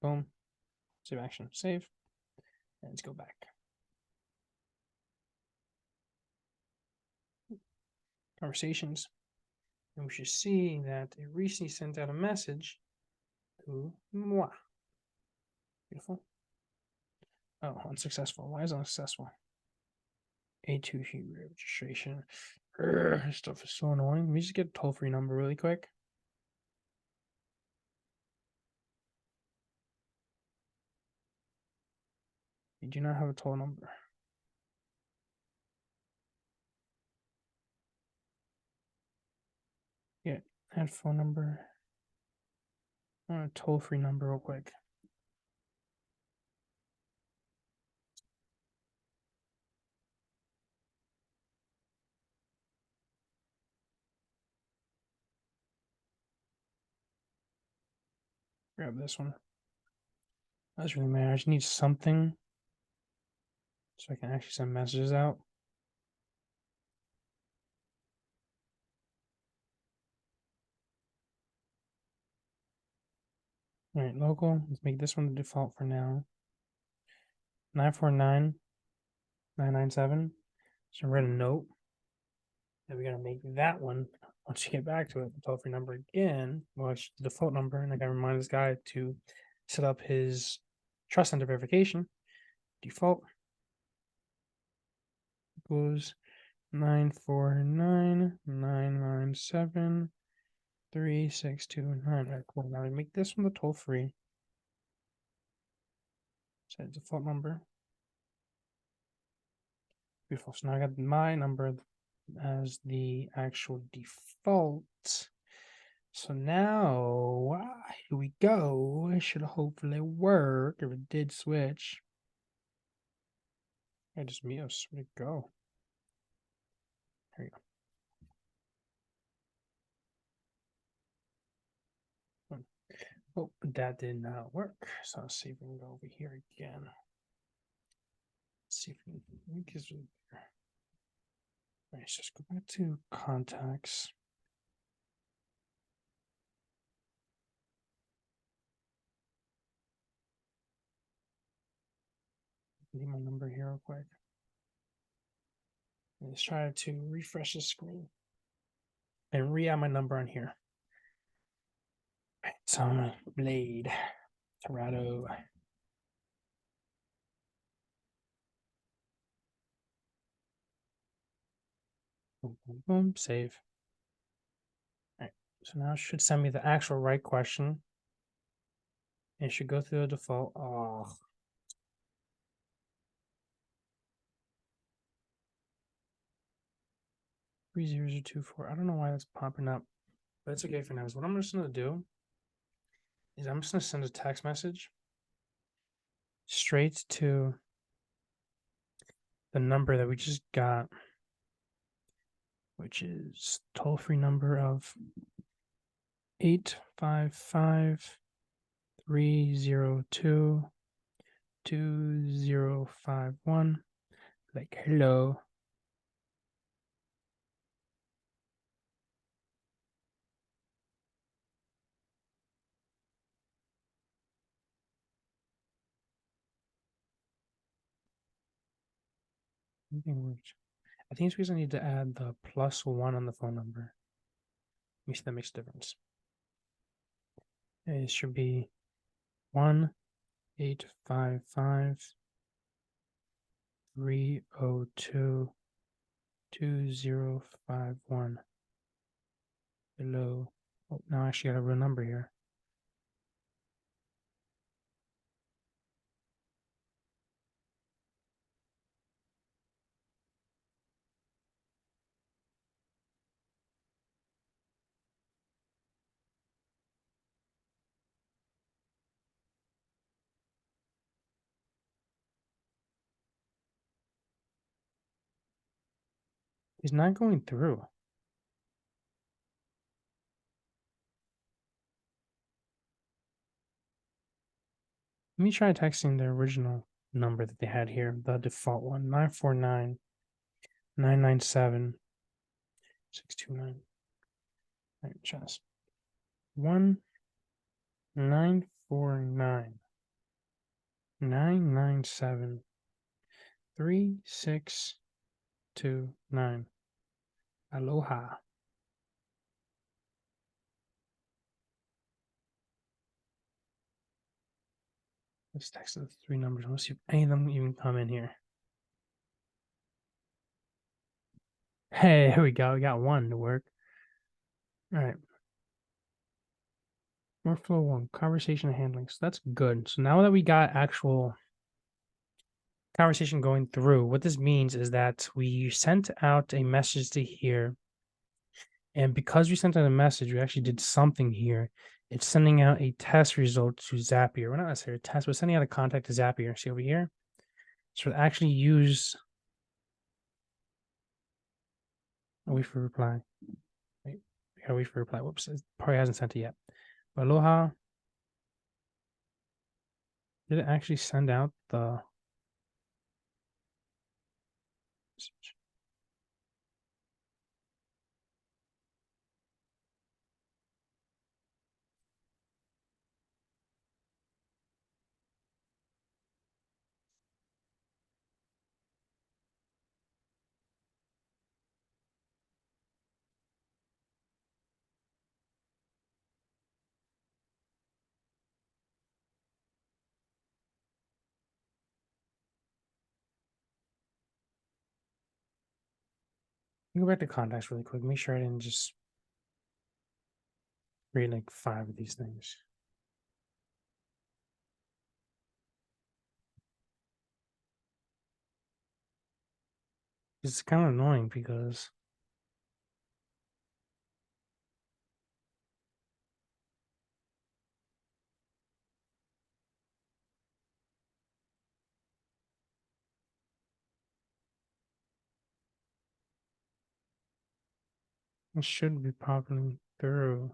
boom. Save action, save, and let's go back. Conversations, and we should see that it recently sent out a message to moi. Beautiful. Oh, unsuccessful. Why is it unsuccessful? A2 sheet registration. This stuff is so annoying. Let me just get a toll-free number really quick. You do not have a toll number. Yeah, add phone number. I want a toll-free number real quick. Grab this one. That's really matter. I just need something so I can actually send messages out. All right, local. Let's make this one the default for now. 949-997. So write a note. And we're gonna make that one. Once you get back to it, the toll-free number again. Well, it's the default number, and I gotta remind this guy to set up his trust center verification. Default equals 949-997-3629. All right, cool. Now we make this one the toll-free. Set default number. Beautiful. So now I got my number as the actual default. So now here we go. It should hopefully work. If it did switch, I just Mios. Where'd it go? There you go. Oh, that did not work. So let's see if we can go over here again. Let's see if we can get it there. All right, let's just go back to contacts. Need my number here real quick. Let's try to refresh the screen and re-add my number on here. All right, so Blade, Torado. Boom, boom, boom, save. All right, so now it should send me the actual right question. It should go through the default. Oh. 30024. I don't know why that's popping up, but it's okay for now. So what I'm just gonna do is I'm just gonna send a text message straight to the number that we just got, which is toll-free number of 855-302-2051. Like, hello. I think it's because I need to add the +1 on the phone number. Let me see if that makes a difference. It should be 1-855-302-2051. Hello. Oh, now I actually got a real number here. He's not going through. Let me try texting the original number that they had here, the default one, 949-997-629. All right, try this. 1-949-997-3629. Aloha. Let's text the 3 numbers. Let's see if any of them even come in here. Hey, here we go. We got one to work. All right. Workflow 1, conversation handling. So that's good. So now that we got actual conversation going through, what this means is that we sent out a message to here. And because we sent out a message, we actually did something here. It's sending out a test result to Zapier. We're not necessarily a test, but sending out a contact to Zapier. See over here? So actually use wait for reply. Wait, we gotta wait for reply. Whoops, it probably hasn't sent it yet. But Aloha. Did it actually send out the Go back to contacts really quick. Make sure I didn't just create like 5 of these things. It's kind of annoying because it should be popping through.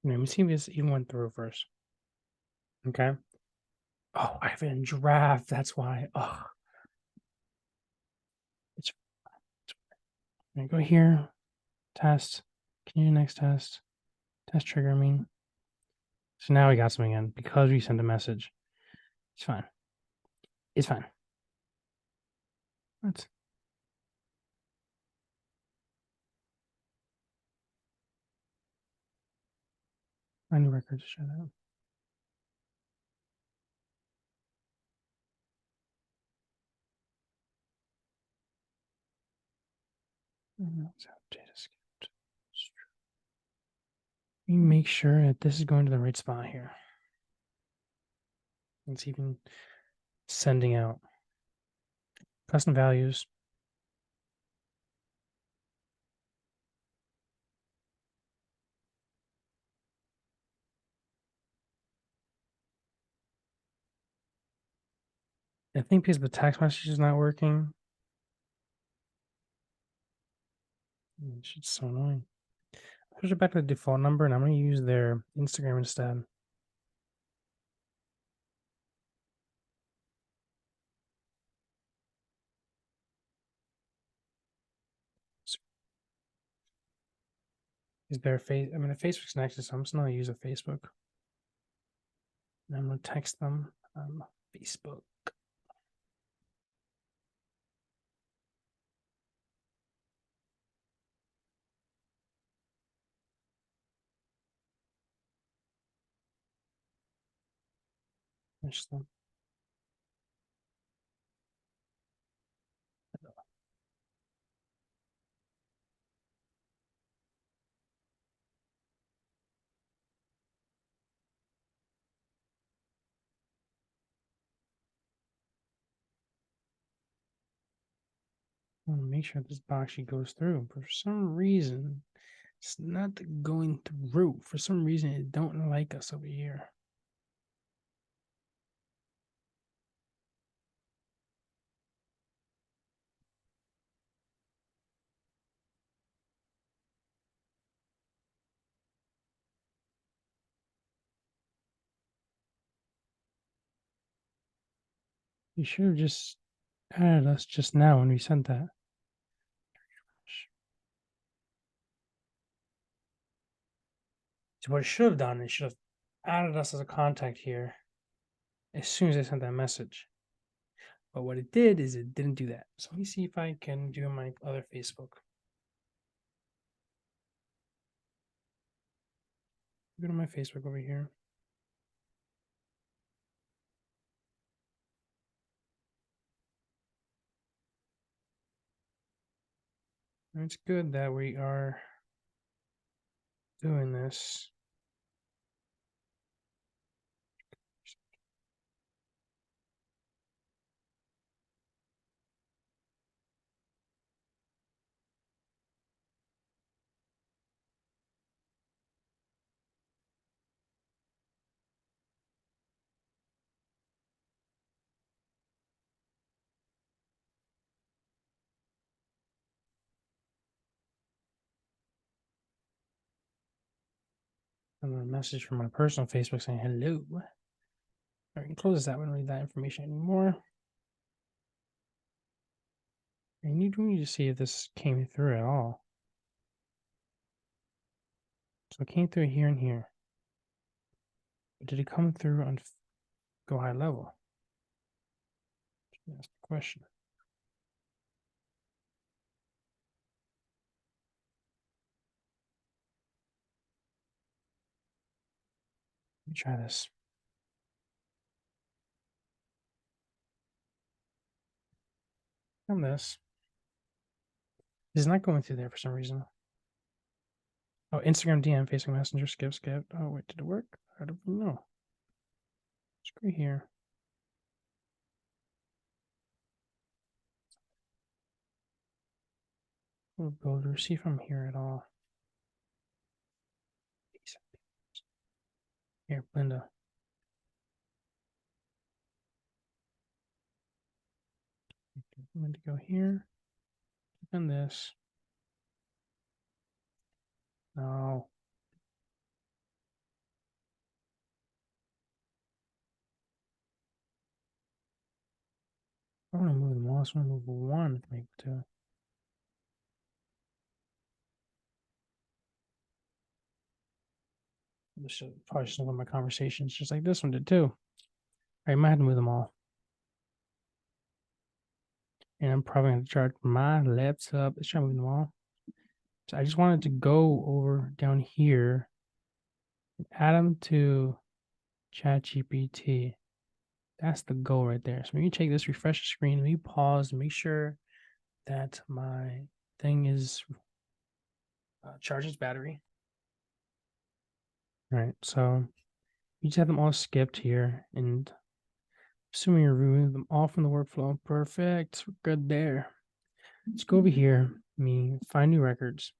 Let me see if this even went through first. Okay. Oh, I have it in draft. That's why. Oh, it's I'm gonna go here. Test. Can you do next test? Test trigger, I mean. So now we got something in because we sent a message. It's fine. It's fine. What? I need record to show that. Data skipped. We make sure that this is going to the right spot here. It's even sending out custom values. I think because the text message is not working. It's just so annoying. Push it back to the default number, and I'm going to use their Instagram instead. Is their face? I mean, the Facebook's next to, so I'm just going to use a Facebook. And I'm going to text them Facebook. Finish them. I want to make sure this box actually goes through. But for some reason, it's not going through. For some reason, it don't like us over here. You should have just added us just now when we sent that. So what it should have done, it should have added us as a contact here as soon as I sent that message. But what it did is it didn't do that. So let me see if I can do my other Facebook. Go to my Facebook over here. And it's good that we are doing this. And a message from my personal Facebook saying hello. I can close this out. I don't need that information anymore. I need to see if this came through at all. So it came through here and here. But did it come through on Go High Level? That's the question. me try this. On this. It's not going through there for some reason. Oh, Instagram DM, Facebook Messenger, skip. Oh, wait, did it work? I don't know. Let's go here. We'll builder, see if I'm here at all. Here, Linda. I'm going to go here. And this. No. I want to move them all. I just want to move one to make two. Probably just one of my conversations, just like this one did too. I might have to move them all. And I'm probably going to charge my laptop. Let's try to move them all. So I just wanted to go over down here and add them to ChatGPT. That's the goal right there. So when you take this, refresh the screen, let me pause and make sure that my thing is charges battery. All right, so you just have them all skipped here, and assuming you're removing them all from the workflow, perfect. We're good there. Let's go over here, find new records.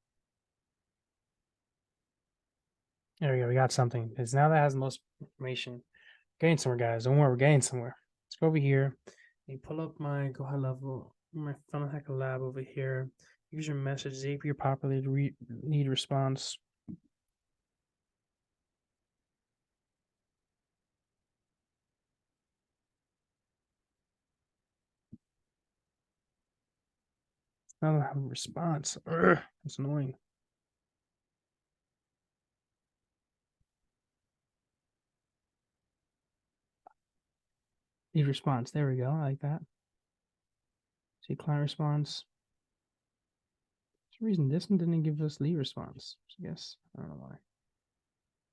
There we go. We got something. Because now that has the most information. Getting somewhere, guys. Don't worry, we're getting somewhere. Let's go over here and pull up my go high level, my funnel hacker lab over here. User message, Zapier properly need response. I don't have a response. That's annoying. Need response. There we go. I like that. See client response. For some reason, this one didn't give us lead response. I guess I don't know why.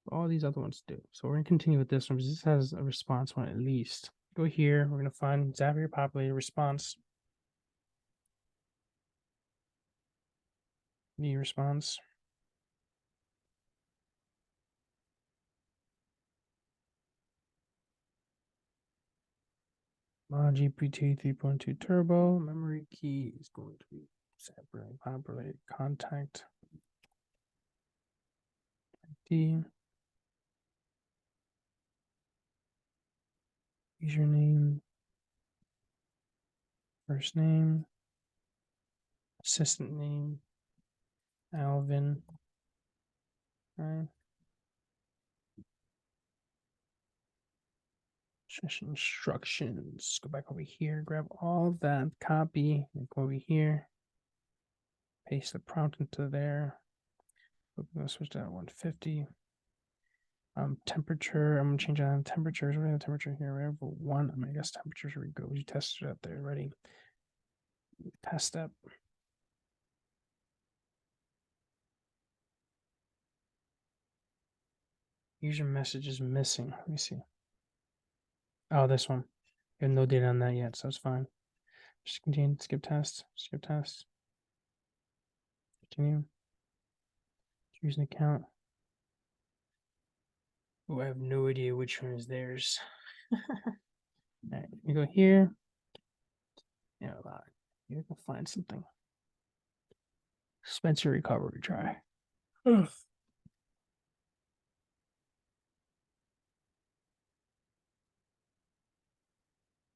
But all these other ones do. So we're gonna continue with this one because this has a response one at least. Go here. We're gonna find Zapier populated response. Need response. GPT 3.2 Turbo. Memory key is going to be Zapier populated contact ID. Username. First name. Assistant name. Alvin. Right. Session instructions. Go back over here, grab all that, copy, and go over here. Paste the prompt into there. We're gonna switch that to 150. Temperature. I'm gonna change that on temperatures. We have temperature here. We have one. I guess temperatures. Here we go. We tested it out there. Ready? Test step. User message is missing. Let me see. Oh, this one. We have no data on that yet, so it's fine. Just continue. Skip test. Skip test. Continue. Choose an account. Oh, I have no idea which one is theirs. All right, you go here. Yeah, you can find something. Spencer recovery try. Ugh.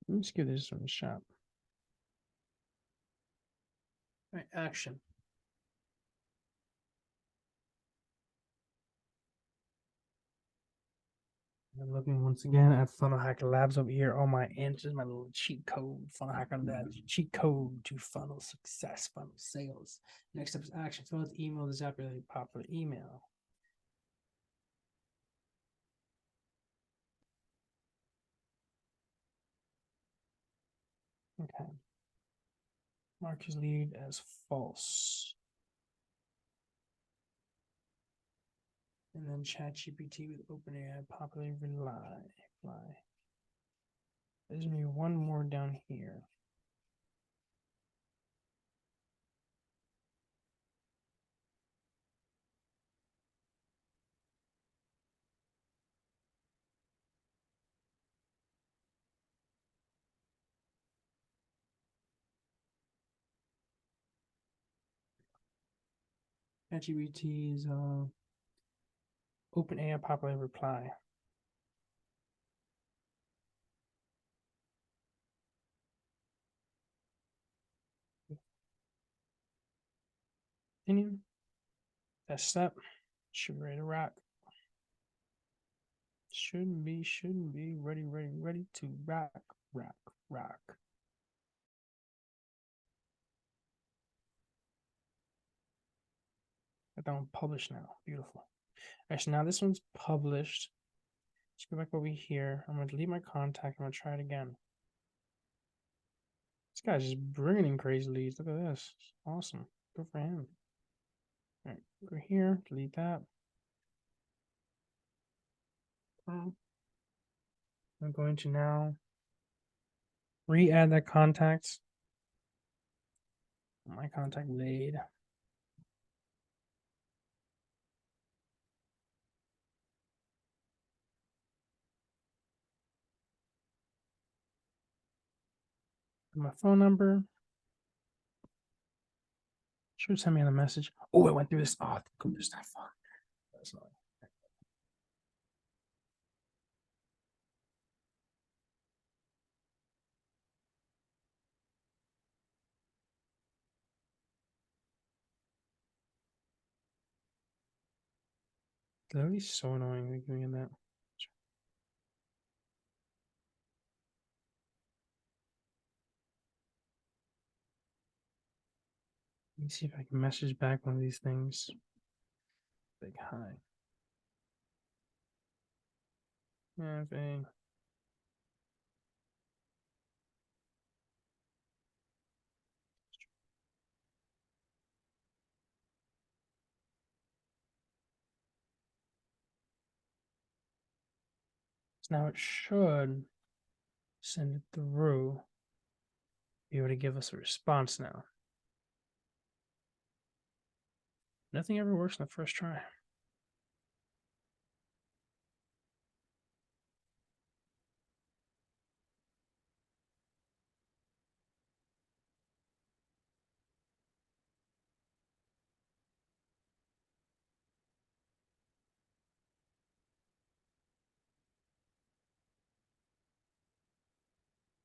Let's give this one a shot. All right, action. I'm looking once again at Funnel Hacker Labs over here. All my answers, my little cheat code, Funnel Hacker Labs, cheat code to funnel success, funnel sales. Next step is action. Fill out the email, the Zapier popular email. Okay. Mark his lead as false. And then ChatGPT with OpenAI popularly fly. There's gonna be one more down here. ChatGPT's OpenAI popular reply. Continue. That's step. Should be ready to rock. Shouldn't be ready to rock. Got that one published now. Beautiful. Actually, now this one's published. Let's go back over here. I'm gonna delete my contact. I'm gonna try it again. This guy's just bringing in crazy leads. Look at this. Awesome. Good for him. All right, go here. Delete that. I'm going to now re-add that contact. My contact lead. My phone number. Should send me a message. Oh, I went through this. Oh, goodness, that far. That's not. That would be so annoying doing that. Let me see if I can message back one of these things. Like, hi. Have a so now it should send it through. Be able to give us a response now. Nothing ever works on the first try.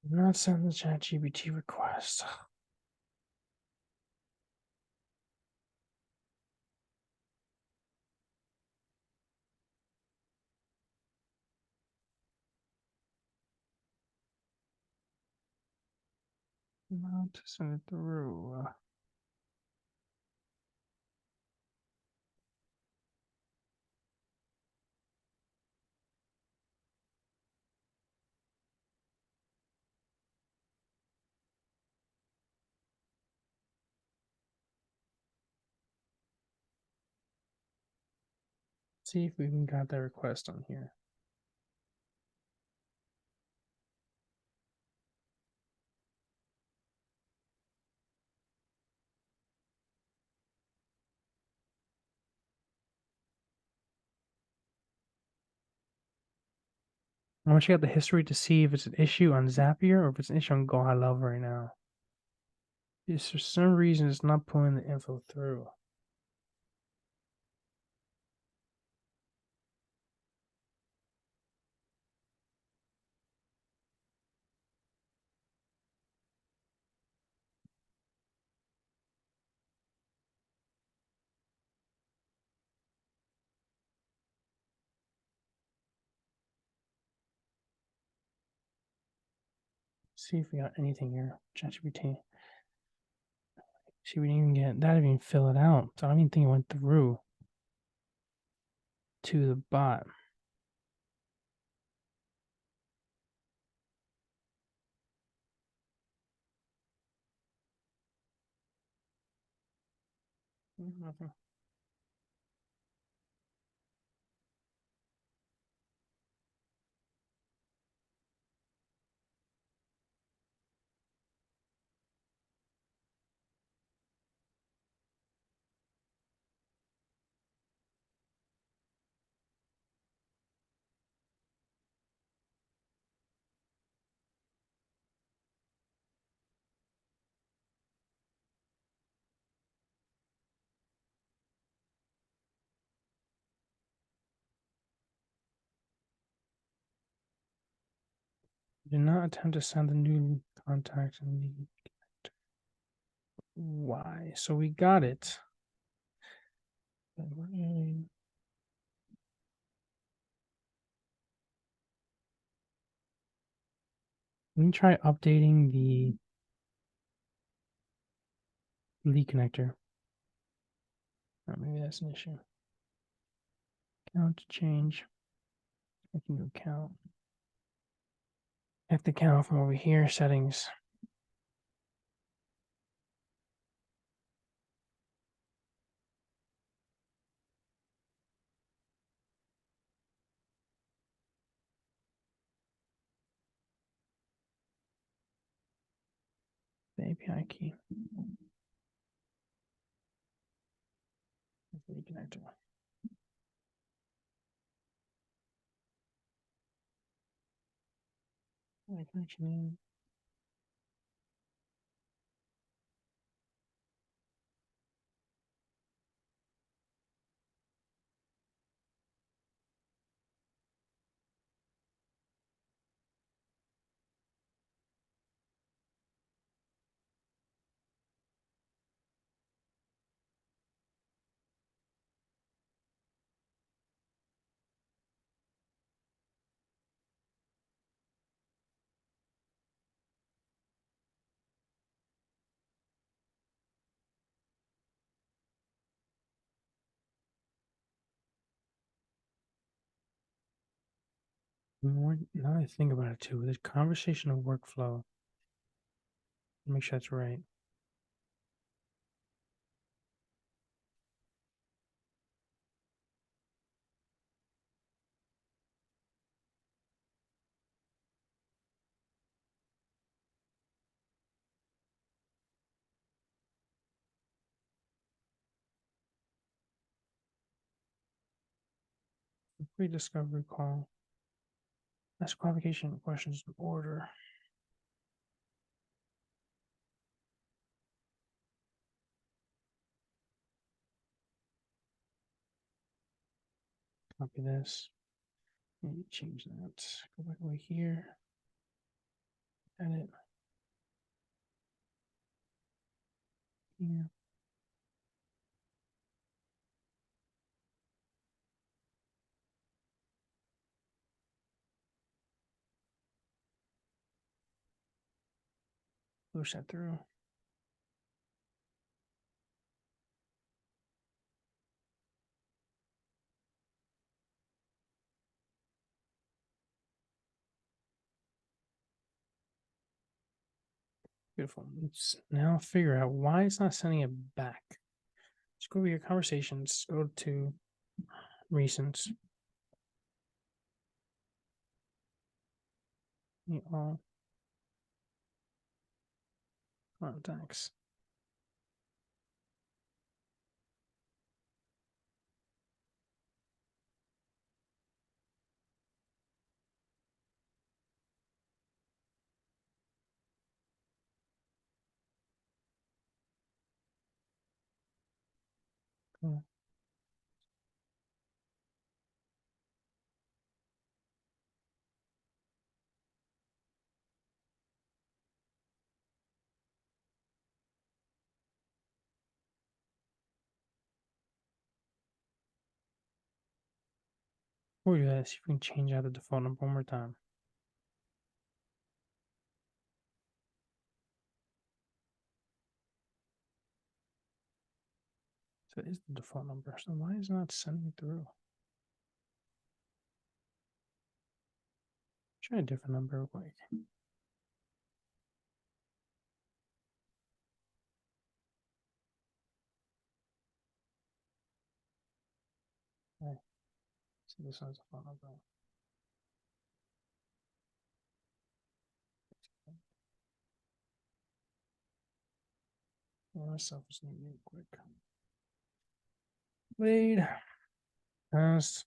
Not send the ChatGPT request. Not send it through. See if we can got that request on here. I want to check out the history to see if it's an issue on Zapier or if it's an issue on Go High Level right now. It's for some reason it's not pulling the info through. See if we got anything here. ChatGPT. See, we didn't even get that. Didn't even fill it out. So I don't even think it went through to the bot. Nothing. Do not attempt to send the new contact in the why. So we got it. Let me try updating the lead connector. Oh, maybe that's an issue. Account change. Make a new account. Have the account from over here. Settings. The API key. Lead connector. Connection. Now I think about it too, the conversational workflow. Make sure that's right. Pre-discovery call. Ask qualification questions in order. Copy this. Maybe change that. Go back over here. Edit. Here. Push that through. Beautiful. Let's now figure out why it's not sending it back. Let's go over your conversations. Go to recent. All contacts. Cool. Before we do that, see if we can change out the default number one more time. So it is the default number. So why is it not sending through? Try a different number real quick. Okay. So this one's a phone number. Myself is real quick. Wait. Past.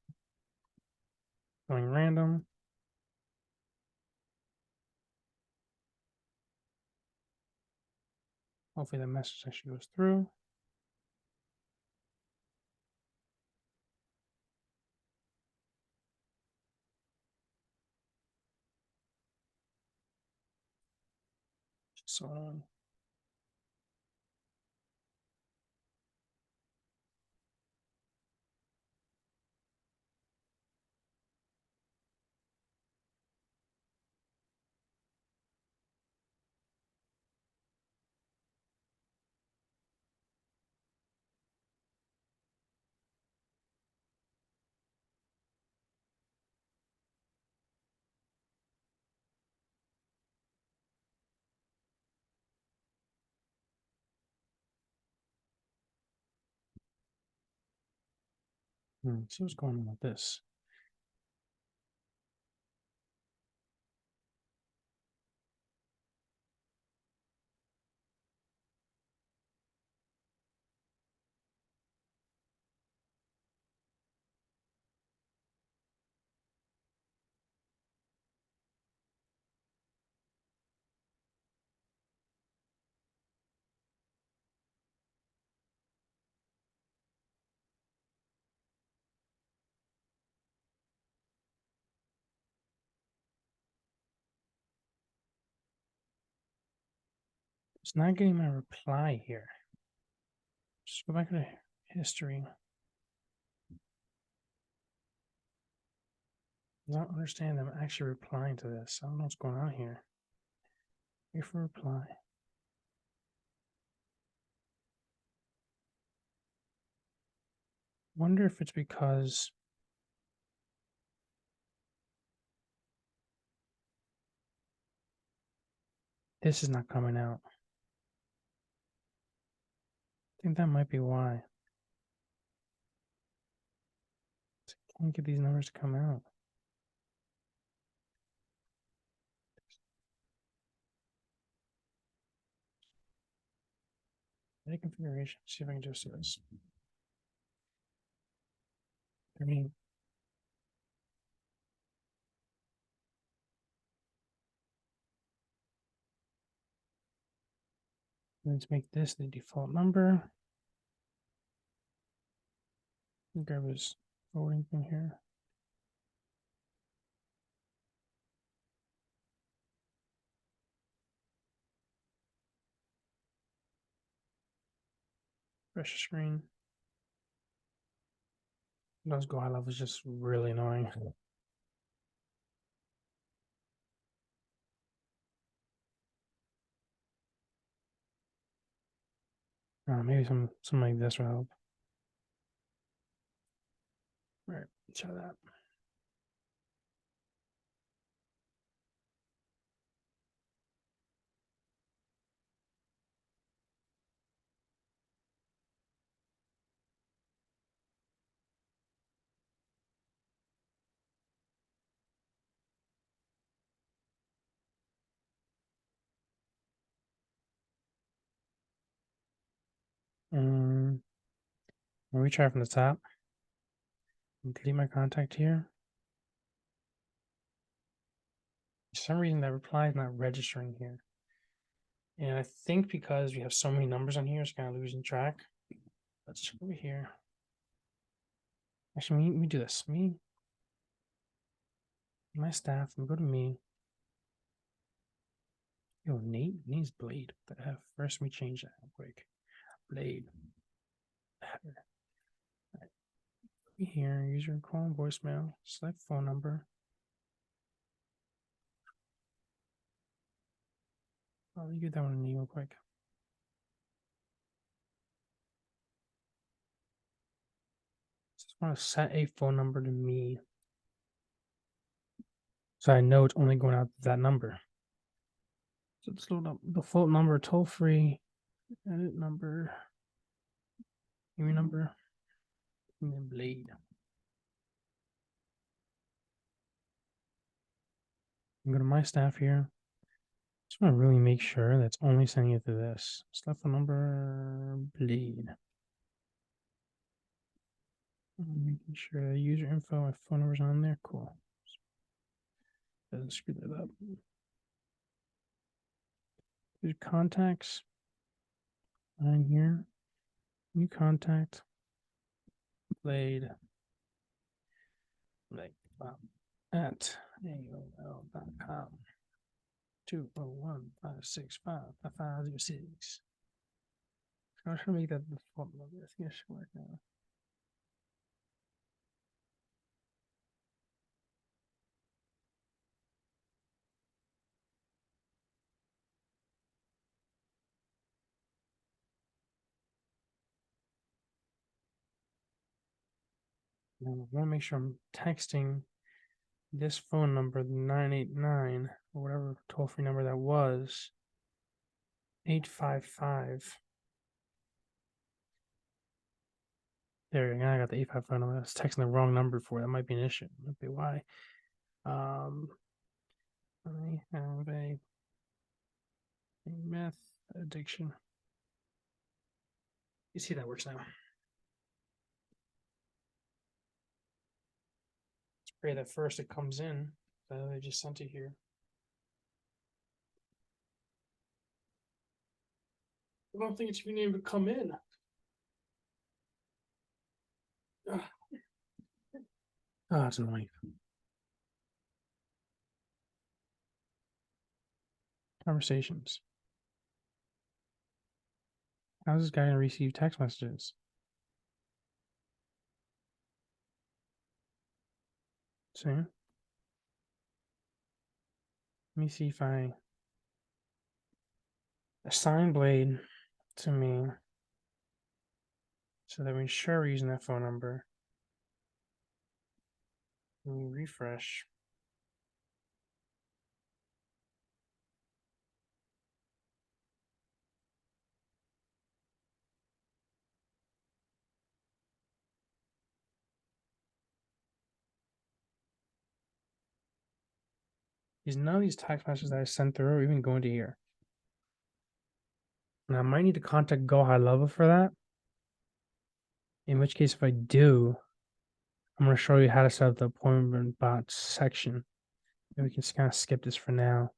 Going random. Hopefully the message actually goes through. So on. See what's going on with this. It's not getting my reply here. Just go back to history. I don't understand them actually replying to this. I don't know what's going on here. Wait for reply. Wonder if it's because this is not coming out. I think that might be why. I can't get these numbers to come out. Data configuration. See if I can just do this. I mean, let's make this the default number. Grab his forwarding thing here. Refresh the screen. Those go high level is just really annoying. Maybe something like this will help. All right, try that. Let me try from the top. Delete my contact here. For some reason, that reply is not registering here. And I think because we have so many numbers on here, it's kind of losing track. Let's check over here. Actually, let me do this. My staff, and go to me. Yo, Nate's Blade. What the F? First, let me change that real quick. Blade. Header. All right. Here, user calling voicemail. Select phone number. Let me get that one real quick. Just want to set a phone number to me, so I know it's only going out to that number. So let's load up the full number, toll free, edit number, email number, and then Blade. I'm going to my staff here. Just want to really make sure that's only sending it to this. Staff phone number, Blade. Making sure the user info and phone numbers on there. Cool. Doesn't screw that up. There's contacts on here. New contact. Blade. Like at AOL.com. 201-565-5506. I'm trying to make that the phone number. I think I should work now. I want to make sure I'm texting this phone number, 989, or whatever toll-free number that was, 855. There, now I got the 855 number. I was texting the wrong number for it. That might be an issue. Might be why. I have a meth addiction. You see that works now. Let's pray that first it comes in. They just sent it here. I don't think it's even able to come in. Oh, it's annoying. Conversations. How's this guy gonna receive text messages? See? Let me see if I assign Blade to me so that we sure we're using that phone number. Let me refresh. Because none of these text messages that I sent through are even going to here. Now I might need to contact Go High Level for that. In which case, if I do, I'm going to show you how to set up the appointment bot section. And we can kind of skip this for now.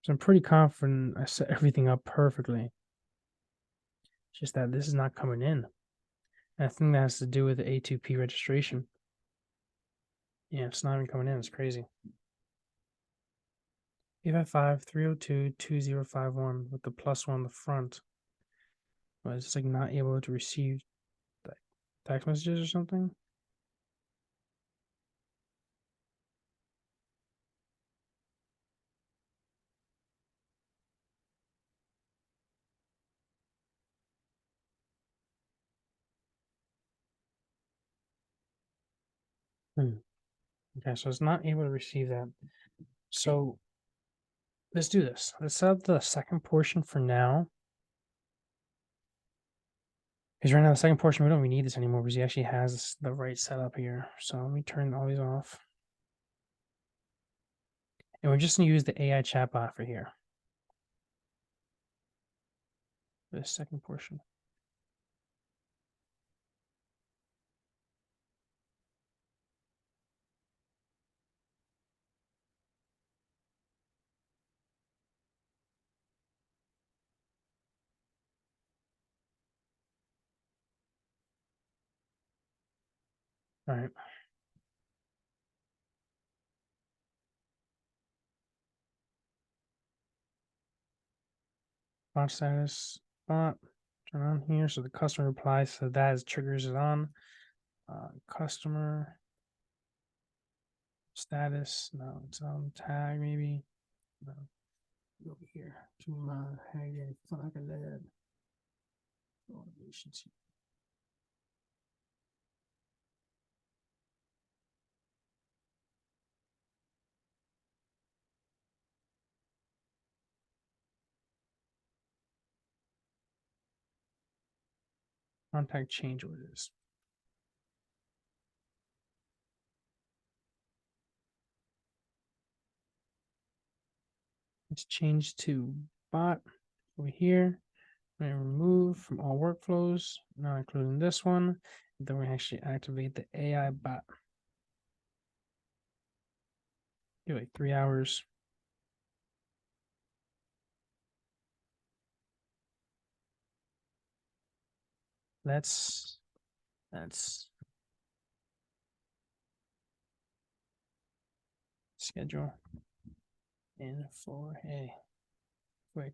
So I'm pretty confident I set everything up perfectly. It's just that this is not coming in. And I think that has to do with the A2P registration. Yeah, it's not even coming in. It's crazy. 855-302-2051 with the +1 on the front. But it's like not able to receive text messages or something. Okay, so it's not able to receive that. So let's do this. Let's set up the second portion for now. Because right now, the second portion, we don't even need this anymore because he actually has the right setup here. So let me turn all these off. And we're just going to use the AI chatbot for here. For this second portion. All right. Bot status, bot, turn on here. So the customer replies, so that is triggers it on. Customer status, no, it's on tag maybe. No, over here to my hang like a lead. Automations. Contact change orders. Let's change to bot over here. We're going to remove from all workflows, not including this one. And then we actually activate the AI bot. Give like 3 hours. Let's schedule in for a quick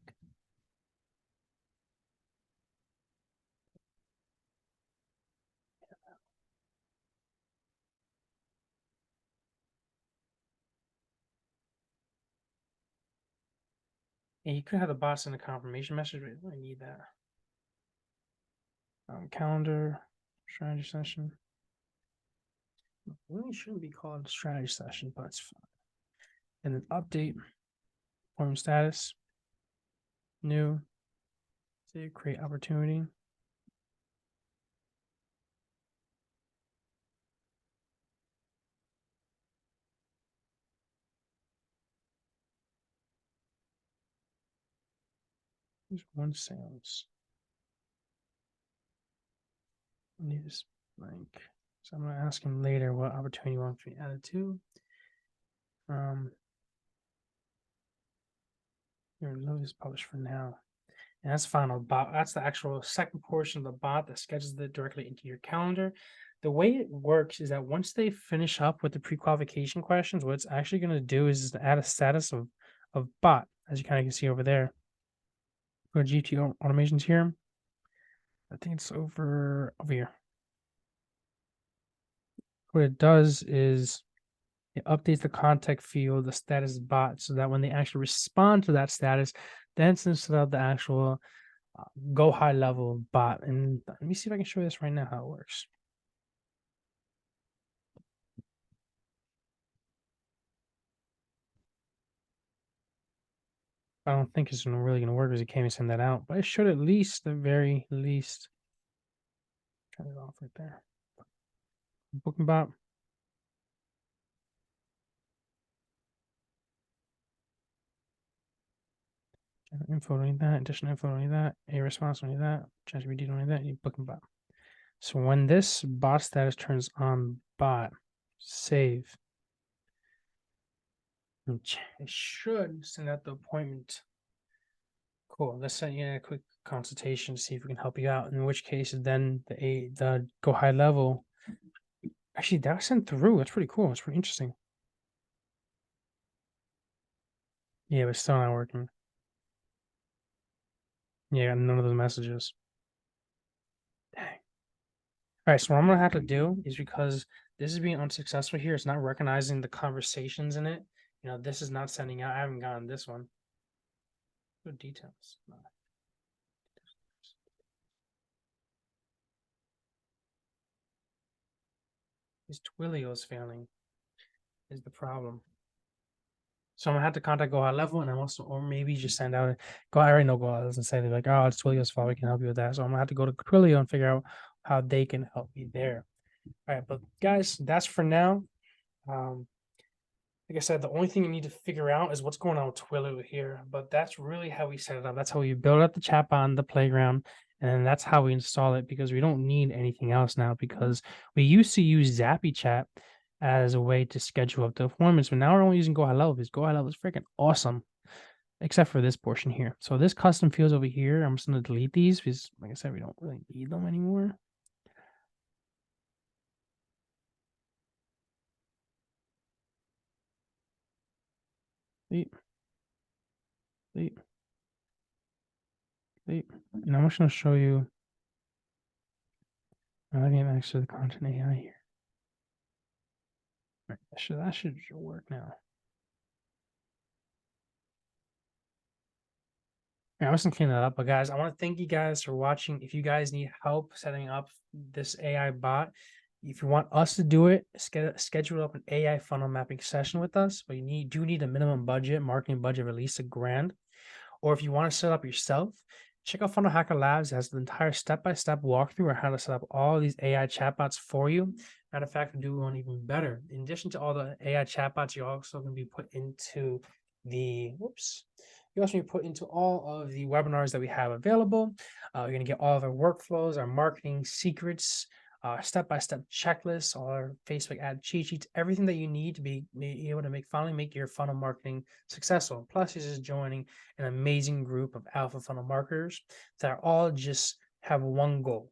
Yeah, you could have the bot send a confirmation message, but I need that. Calendar, strategy session. It really shouldn't be called a strategy session, but it's fine. And then update, form status, new, say create opportunity. There's one sales. I need this blank. So I'm gonna ask him later what opportunity he wants me added to. Here, let this publish for now. And that's final bot. That's the actual second portion of the bot that schedules it directly into your calendar. The way it works is that once they finish up with the pre-qualification questions, what it's actually going to do is add a status of bot, as you kind of can see over there. Go to GTO automations here. I think it's over here. What it does is it updates the contact field, the status bot, so that when they actually respond to that status, then it's instead of the actual go high level bot. And let me see if I can show you this right now how it works. I don't think it's really going to work because it can't even send that out, but it should at least, the very least, turn it off right there. Booking bot. Info, don't need that. Additional info, don't need that. A response, don't need that. ChatGPT, don't need that. You booking bot. So when this bot status turns on bot, save. It should send out the appointment. Cool. Let's send you a quick consultation to see if we can help you out. In which case, then the go high level. Actually, that was sent through. That's pretty cool. It's pretty interesting. Yeah, but still not working. Yeah, none of those messages. Dang. All right, so what I'm gonna have to do is because this is being unsuccessful here, it's not recognizing the conversations in it. You know, this is not sending out. I haven't gotten this one. Good details. No. This Twilio is failing is the problem. So I'm gonna have to contact Go High Level, and I'm also, or maybe just send out Go. I already know Go High doesn't say they're like, oh, it's Twilio's fault. We can help you with that. So I'm gonna have to go to Twilio and figure out how they can help me there. All right, but guys, that's for now. Like I said, the only thing you need to figure out is what's going on with Twilio here. But that's really how we set it up. That's how we build up the chatbot on the playground. And that's how we install it because we don't need anything else now because we used to use Zappy Chat as a way to schedule up the appointments. But now we're only using Go High Level because Go High Level is freaking awesome, except for this portion here. So this custom fields over here, I'm just going to delete these because, like I said, we don't really need them anymore. Delete. Delete. Delete. And I'm just going to show you. I'm looking at actually the content AI here. Right, that should work now. Yeah, I was gonna clean that up, but guys, I want to thank you guys for watching. If you guys need help setting up this AI bot, if you want us to do it, schedule up an AI funnel mapping session with us. But you do need a minimum budget, marketing budget, at least $1,000. Or if you want to set up yourself, check out Funnel Hacker Labs. It has the entire step-by-step walkthrough on how to set up all these AI chatbots for you. Matter of fact, we do one even better. In addition to all the AI chatbots, you're also going to be put into the you also need to put into all of the webinars that we have available. You're going to get all of our workflows, our marketing secrets, step-by-step checklists, all our Facebook ad cheat sheets, everything that you need to be able to finally make your funnel marketing successful. Plus, you're just joining an amazing group of alpha funnel marketers that are all just have one goal.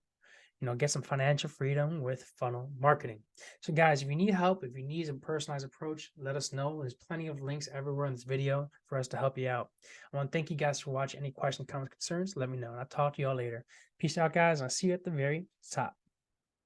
get some financial freedom with funnel marketing. So guys, if you need help, if you need some personalized approach, let us know. There's plenty of links everywhere in this video for us to help you out. I want to thank you guys for watching. Any questions, comments, concerns, let me know. And I'll talk to you all later. Peace out, guys. And I'll see you at the very top.